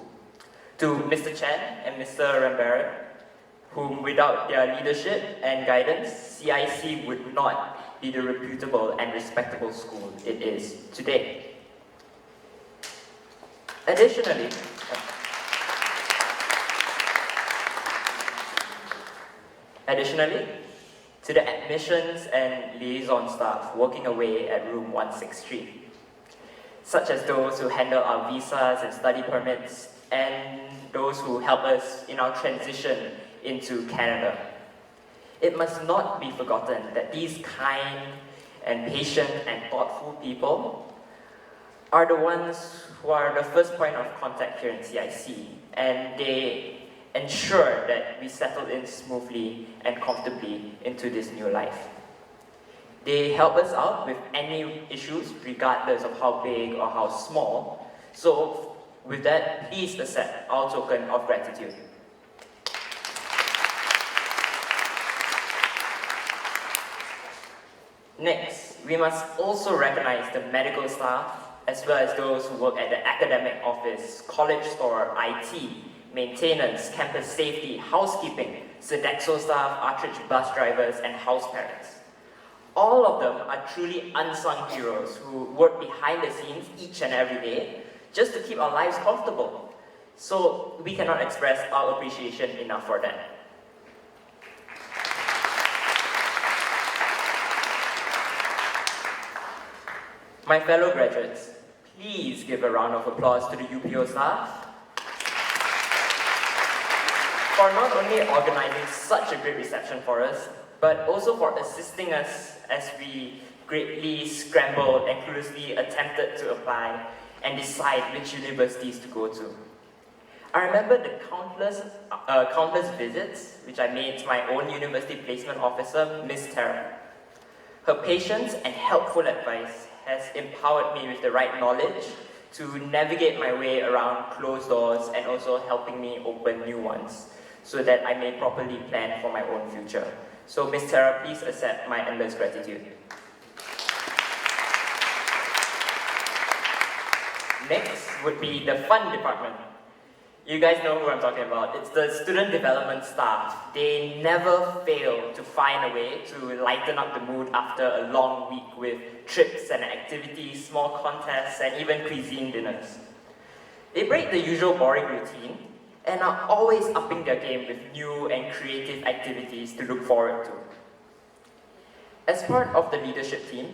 To Mr. Chen and Mr. Rambert, whom without their leadership and guidance, CIC would not be the reputable and respectable school it is today. Additionally, to the admissions and liaison staff working away at room 163, such as those who handle our visas and study permits, and those who help us in our transition into Canada. It must not be forgotten that these kind and patient and thoughtful people are the ones who are the first point of contact here in CIC, and they ensure that we settle in smoothly and comfortably into this new life. They help us out with any issues, regardless of how big or how small. So with that, please accept our token of gratitude. Next, we must also recognize the medical staff, as well as those who work at the academic office, college store, IT, maintenance, campus safety, housekeeping, Sodexo staff, Artridge bus drivers, and house parents. All of them are truly unsung heroes who work behind the scenes each and every day just to keep our lives comfortable. So we cannot express our appreciation enough for them. My fellow graduates, please give a round of applause to the UPO staff for not only organizing such a great reception for us, but also for assisting us as we greatly scrambled and cluelessly attempted to apply and decide which universities to go to. I remember the countless visits which I made to my own university placement officer, Ms. Tara. Her patience and helpful advice has empowered me with the right knowledge to navigate my way around closed doors and also helping me open new ones so that I may properly plan for my own future. So Ms. Tara, please accept my endless gratitude. Next would be the fun department. You guys know who I'm talking about. It's the student development staff. They never fail to find a way to lighten up the mood after a long week with trips and activities, small contests, and even cuisine dinners. They break the usual boring routine and are always upping their game with new and creative activities to look forward to. As part of the leadership team,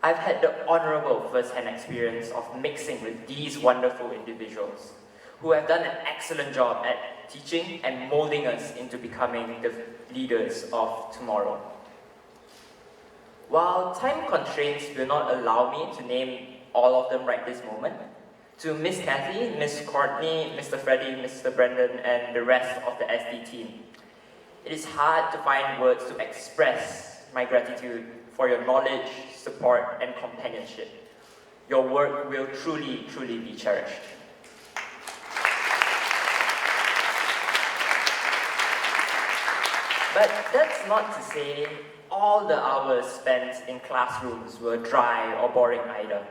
I've had the honorable first-hand experience of mixing with these wonderful individuals who have done an excellent job at teaching and molding us into becoming the leaders of tomorrow. While time constraints will not allow me to name all of them right this moment, to Miss Kathy, Miss Courtney, Mr. Freddie, Mr. Brendan, and the rest of the SD team, it is hard to find words to express my gratitude for your knowledge, support, and companionship. Your work will truly, truly be cherished. But that's not to say all the hours spent in classrooms were dry or boring either.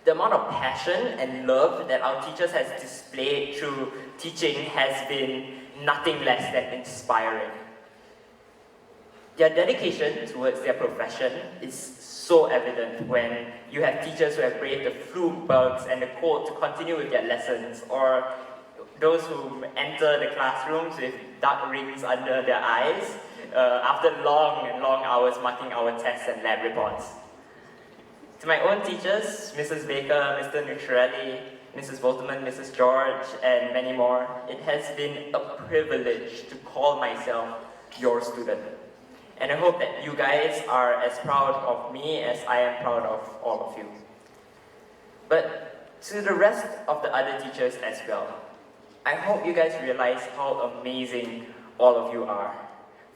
The amount of passion and love that our teachers has displayed through teaching has been nothing less than inspiring. Their dedication towards their profession is so evident when you have teachers who have braved the flu bugs and the cold to continue with their lessons, or those who enter the classrooms with dark rings under their eyes after long and long hours marking our tests and lab reports. To my own teachers, Mrs. Baker, Mr. Nucciarelli, Mrs. Volterman, Mrs. George, and many more, it has been a privilege to call myself your student. And I hope that you guys are as proud of me as I am proud of all of you. But to the rest of the other teachers as well, I hope you guys realize how amazing all of you are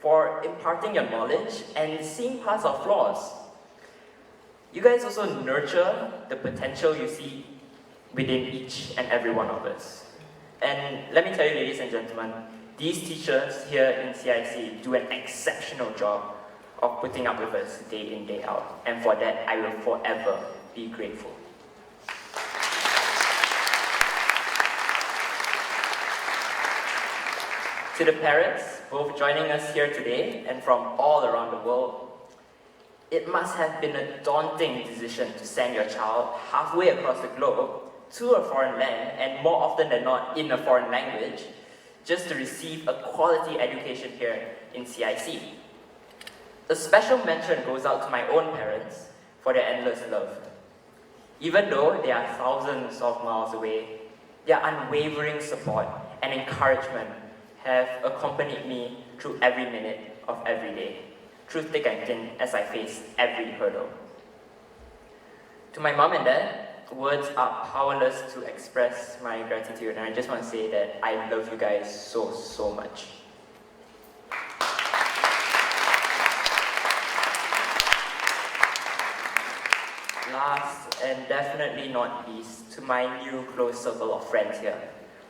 for imparting your knowledge and seeing past our flaws. You guys also nurture the potential you see within each and every one of us. And let me tell you, ladies and gentlemen, These teachers here in CIC do an exceptional job of putting up with us day in, day out, and for that I will forever be grateful. To the parents, both joining us here today and from all around the world, it must have been a daunting decision to send your child halfway across the globe to a foreign land, and more often than not in a foreign language, just to receive a quality education here in CIC. A special mention goes out to my own parents for their endless love. Even though they are thousands of miles away, their unwavering support and encouragement have accompanied me through every minute of every day, through thick and thin as I face every hurdle. To my mom and dad, words are powerless to express my gratitude, and I just want to say that I love you guys so, so much. Last and definitely not least, to my new close circle of friends here,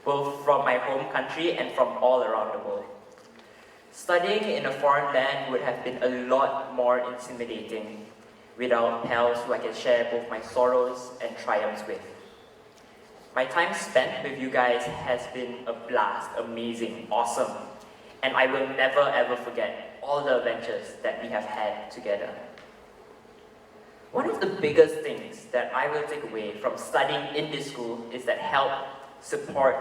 both from my home country and from all around the world. Studying in a foreign land would have been a lot more intimidating without pals who I can share both my sorrows and triumphs with. My time spent with you guys has been a blast, amazing, awesome, and I will never ever forget all the adventures that we have had together. One of the biggest things that I will take away from studying in this school is that help, support,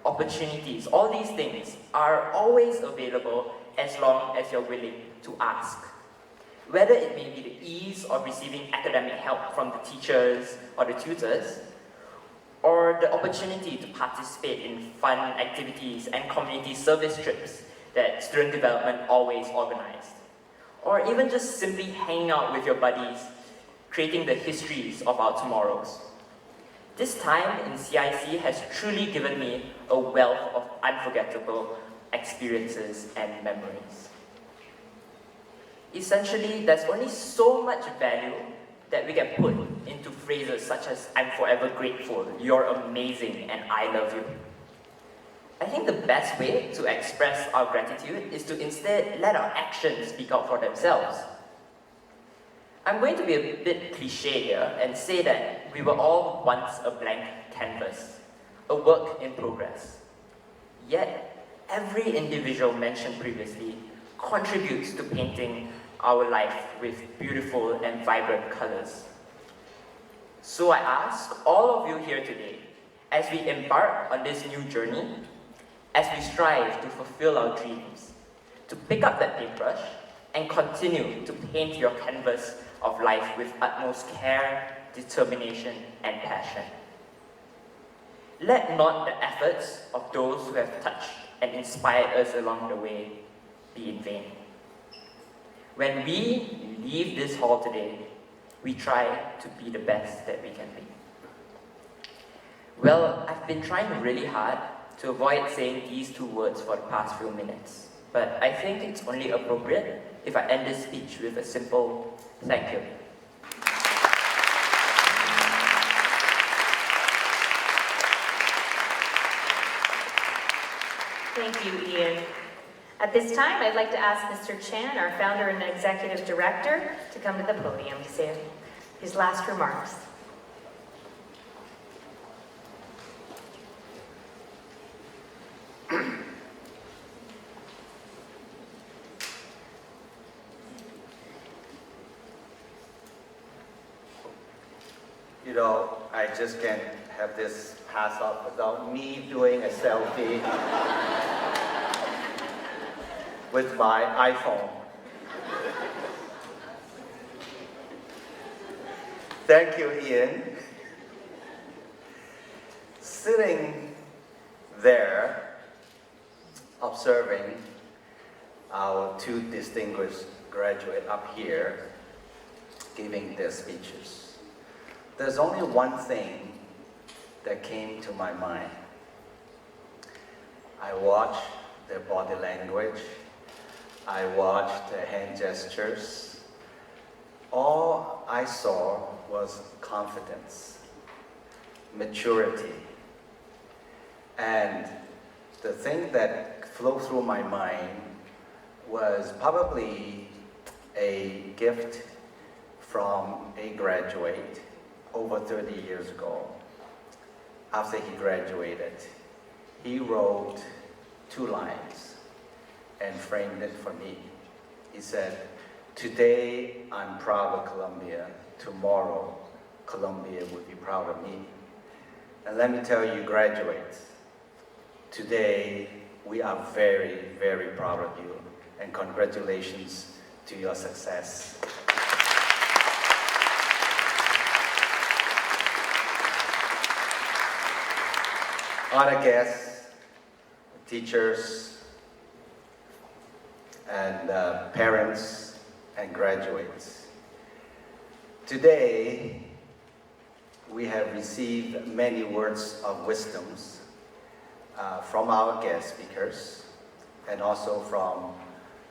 opportunities, all these things are always available as long as you're willing to ask. Whether it may be the ease of receiving academic help from the teachers or the tutors, or the opportunity to participate in fun activities and community service trips that student development always organized, or even just simply hanging out with your buddies, creating the histories of our tomorrows. This time in CIC has truly given me a wealth of unforgettable experiences and memories. Essentially, there's only so much value that we can put into phrases such as "I'm forever grateful," "You're amazing," and "I love you." I think the best way to express our gratitude is to instead let our actions speak out for themselves. I'm going to be a bit cliche here and say that we were all once a blank canvas, a work in progress. Yet, every individual mentioned previously contributes to painting our life with beautiful and vibrant colors. So I ask all of you here today, as we embark on this new journey, as we strive to fulfill our dreams, to pick up that paintbrush and continue to paint your canvas of life with utmost care, determination, and passion. Let not the efforts of those who have touched and inspired us along the way be in vain. When we leave this hall today, we try to be the best that we can be. Well, I've been trying really hard to avoid saying these two words for the past few minutes, but I think it's only appropriate if I end this speech with a simple thank you. Thank you, Ian. At this time, I'd like to ask Mr. Chan, our founder and executive director, to come to the podium to say his last remarks. You know, I just can't have this pass off without me doing a selfie with my iPhone. Thank you, Ian. Sitting there, observing our two distinguished graduates up here giving their speeches, there's only one thing that came to my mind. I watched their body language, I watched their hand gestures. All I saw was confidence, maturity, and the thing that flowed through my mind was probably a gift from a graduate over 30 years ago. After he graduated, he wrote 2 lines and framed it for me. He said, "Today I'm proud of Columbia, tomorrow Columbia will be proud of me." And let me tell you, graduates, today we are very, very proud of you, and congratulations to your success. Other guests, teachers, and parents and graduates. Today, we have received many words of wisdoms from our guest speakers and also from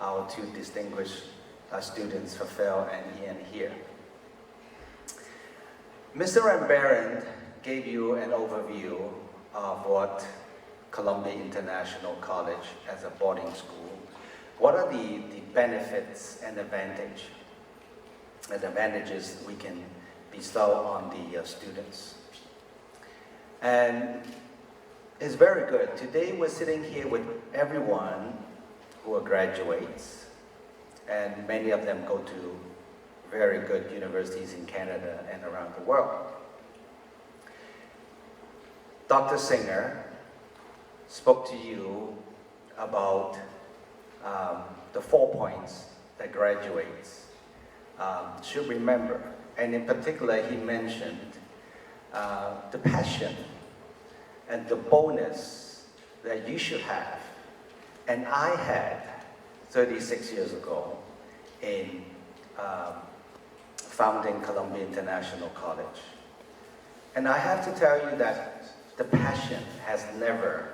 our 2 distinguished students, Fafel and Ian here. Mr. Rambaran gave you an overview of what Columbia International College as a boarding school, what are the benefits and advantages we can bestow on the students. And it's very good. Today we're sitting here with everyone who are graduates, and many of them go to very good universities in Canada and around the world. Dr. Singer spoke to you about the 4 points that graduates should remember. And in particular, he mentioned the passion and the boldness that you should have. And I had 36 years ago in founding Columbia International College. And I have to tell you that the passion has never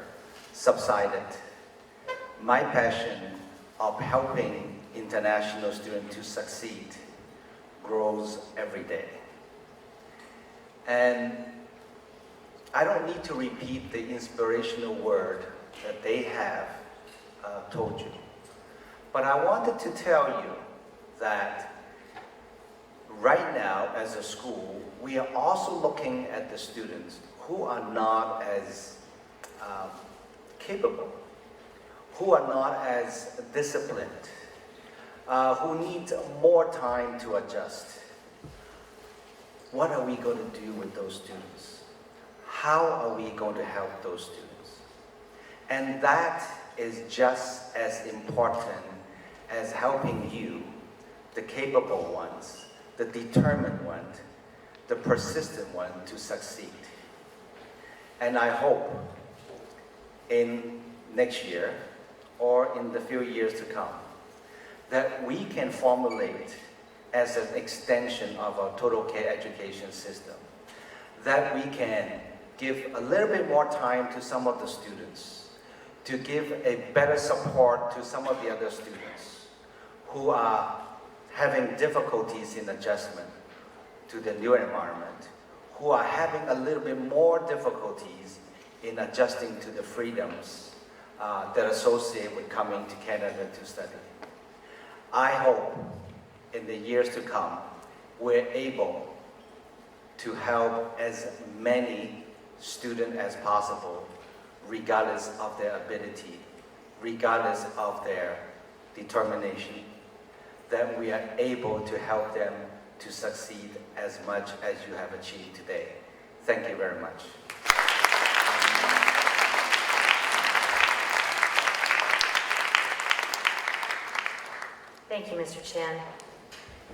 subsided. My passion of helping international students to succeed grows every day. And I don't need to repeat the inspirational word that they have told you. But I wanted to tell you that right now as a school, we are also looking at the students who are not as capable, who are not as disciplined, who need more time to adjust. What are we going to do with those students? How are we going to help those students? And that is just as important as helping you, the capable ones, the determined ones, the persistent one to succeed. And I hope in next year or in the few years to come that we can formulate as an extension of our total care education system, that we can give a little bit more time to some of the students, to give a better support to some of the other students who are having difficulties in adjustment to the new environment, who are having a little bit more difficulties in adjusting to the freedoms that associate with coming to Canada to study. I hope in the years to come, we're able to help as many students as possible, regardless of their ability, regardless of their determination, that we are able to help them to succeed as much as you have achieved today. Thank you very much. Thank you, Mr. Chan.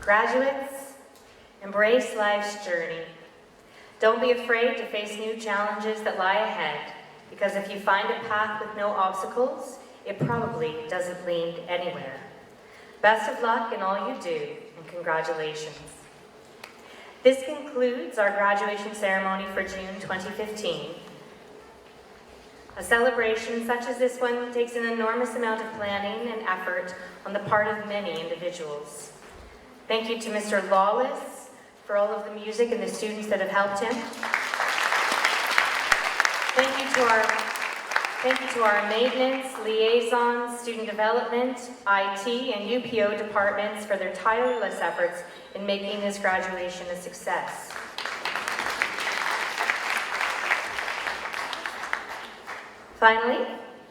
Graduates, embrace life's journey. Don't be afraid to face new challenges that lie ahead, because if you find a path with no obstacles, it probably doesn't lead anywhere. Best of luck in all you do, and congratulations. This concludes our graduation ceremony for June 2015. A celebration such as this one takes an enormous amount of planning and effort on the part of many individuals. Thank you to Mr. Lawless for all of the music and the students that have helped him. Thank you to our Thank you to our maintenance, liaison, student development, IT, and UPO departments for their tireless efforts in making this graduation a success. Finally,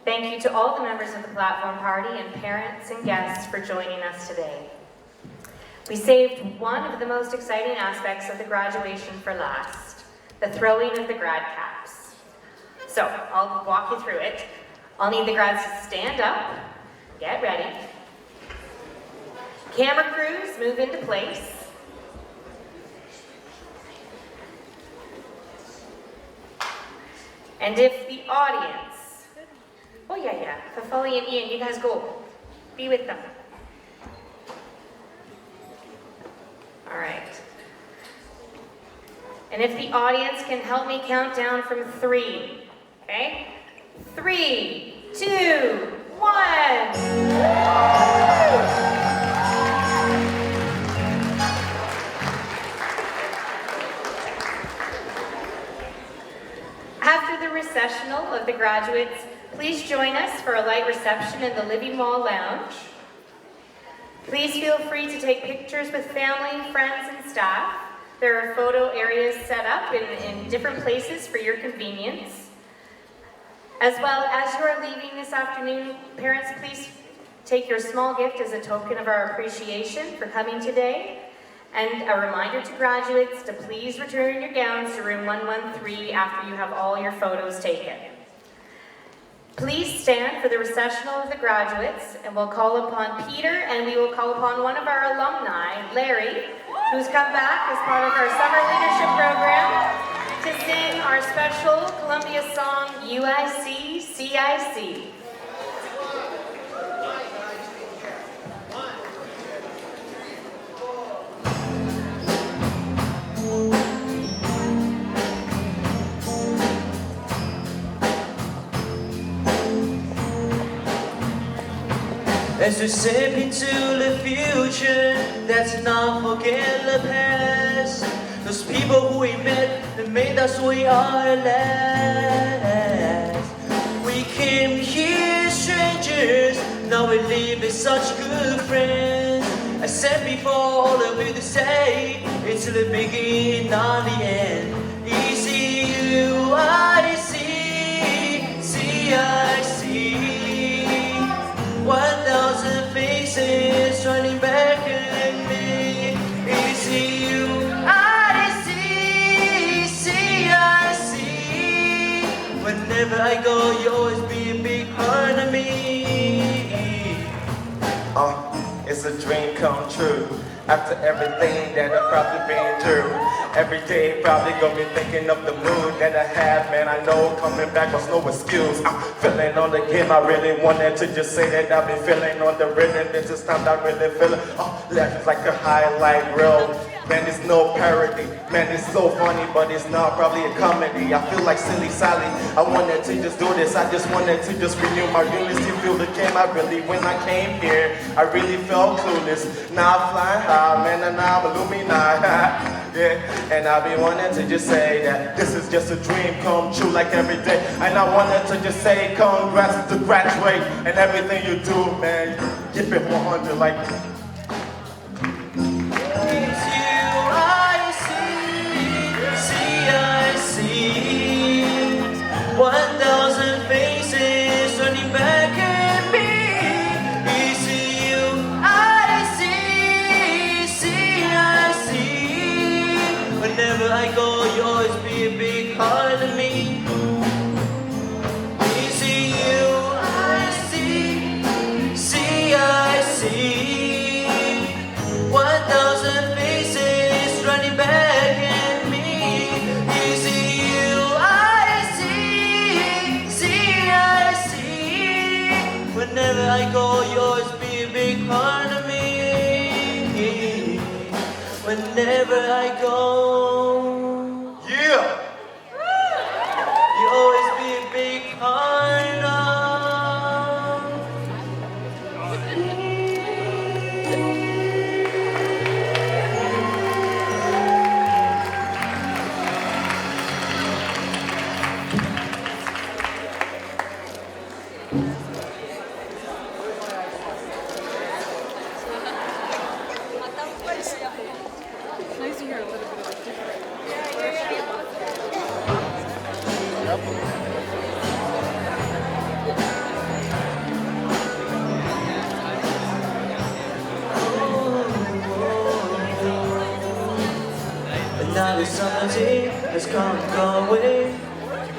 thank you to all the members of the platform party and parents and guests for joining us today. We saved one of the most exciting aspects of the graduation for last, the throwing of the grad caps. So, I'll walk you through it. I'll need the grads to stand up, get ready. Camera crews, move into place. And if the audience, oh yeah, Fafali and Ian, you guys go, be with them. All right. And if the audience can help me count down from 3, okay? 3, 2, 1. After the recessional of the graduates, please join us for a light reception in the Living Wall Lounge. Please feel free to take pictures with family, friends, and staff. There are photo areas set up in different places for your convenience. As well, as you are leaving this afternoon, parents, please take your small gift as a token of our appreciation for coming today. And a reminder to graduates to please return your gowns to room 113 after you have all your photos taken. Please stand for the recessional of the graduates, and we'll call upon Peter, and we will call upon one of our alumni, Larry, who's come back as part of our summer leadership program to sing our special Columbia song, UIC, CIC. As we step into the future, let's not forget the past. Those people who we met that made us who we are at last. We came here strangers, now we live as such good friends. I said before, all of you to say, it's the beginning, not the end. ECUIC, CIC. 1,000 faces running back at me. ECUIC, CIC. Whenever I go, you always be a big part of me. It's a dream come true. After everything that I've probably been through, every day probably gonna be thinking of the mood that I have. Man, I know coming back was no excuse. I'm feeling on the game. I really wanted to just say that I've been feeling on the rhythm. This is time I really feel it. Life is like a highlight reel. Man, it's no parody. Man, it's so funny, but it's not probably a comedy. I feel like Silly Sally. I wanted to just do this. I just wanted to just renew my unity. Feel the game. I really, when I came here, I really felt clueless. Now I'm flying high, man, and I'm Illuminati. Yeah, and I've been wanting to just say that this is just a dream come true like every day. And I wanted to just say congrats to graduate and everything you do, man. Give it 100 like. CIC, 1,000 faces running back at me. ECUIC, CIC. Whenever I go, you always be a big part of me. ECUIC, CIC. 1,000 faces running back at me. ECUIC, CIC. Whenever I go, you always be a big part of me. Whenever I go, yeah, you always be a big part of. It's nice to hear a little bit of a different. And now the summer tea has come and gone away.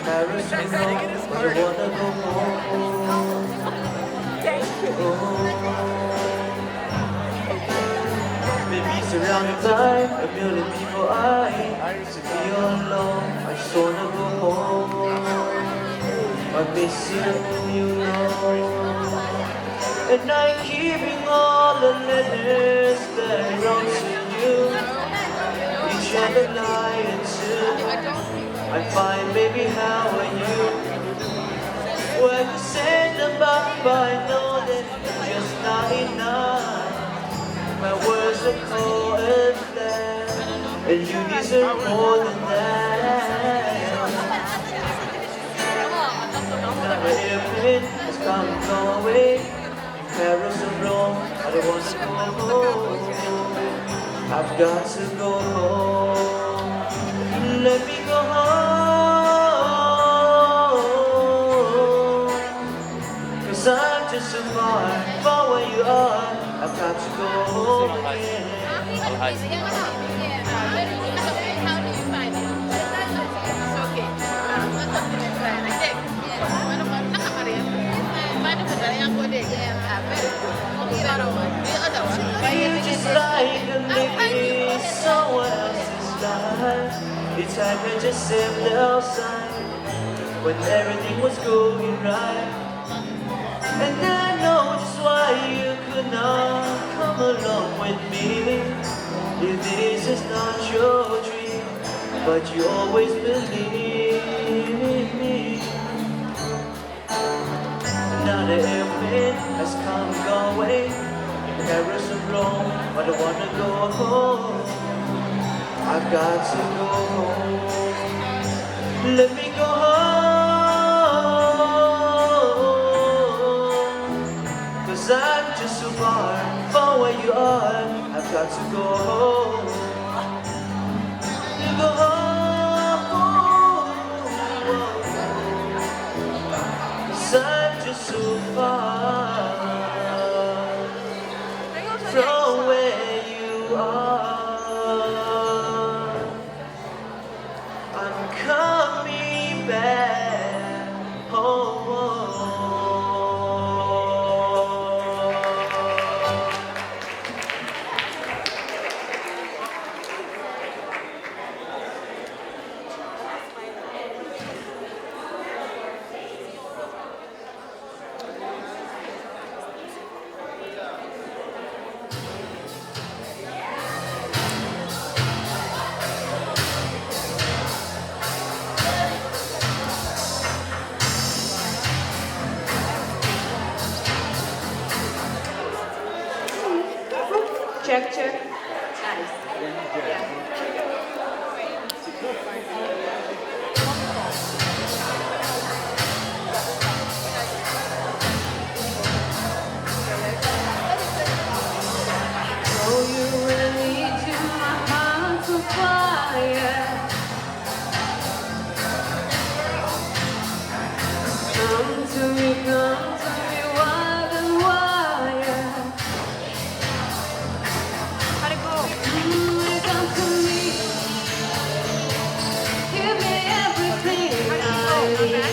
Paris and Rome, but I wanna go home. Maybe surrounded by a million people, I to be alone. I just wanna go home. I miss you know. And I'm keeping all the letters that belong to you. Each other lying to. I find maybe how are you? When you send them up, I know that it's just not enough. My words are cold and flat, and you deserve more than that. Now the airplane has come and gone away. Paris or Rome, I don't want to go home. I've got to go home. Let me go home. 'Cause I'm just so far from where you are. I've got to go home again. Feel just like a living someone else's life. It's I can just sit outside when everything was going right. And I know just why you could not come along with me. If this is not your dream, but you always believe in me. Now the airplane has come and gone away. Paris or Rome, but I wanna go home. I've got to go home. Let me go home. 'Cause I'm just so far from where you are. I've got to go home. To go home. 'Cause I'm just so far from where you are. I'm coming back home. Check, check. Nice. Yeah. Oh, you really do my heart on fire. Come to me, wild and wire. Come to me, give me everything I need.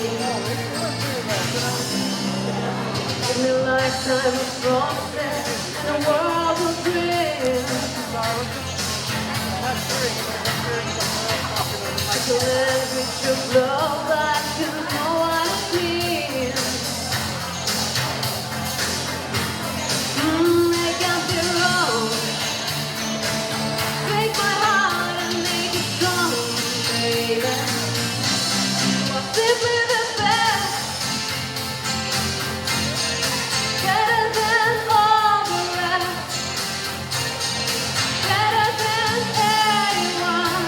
Give me a lifetime of promise and a world of dreams. Like a language of love that you know I feel. Make up your own. Break my heart and make it strong, baby. You are simply the best. Better than all the rest. Better than anyone.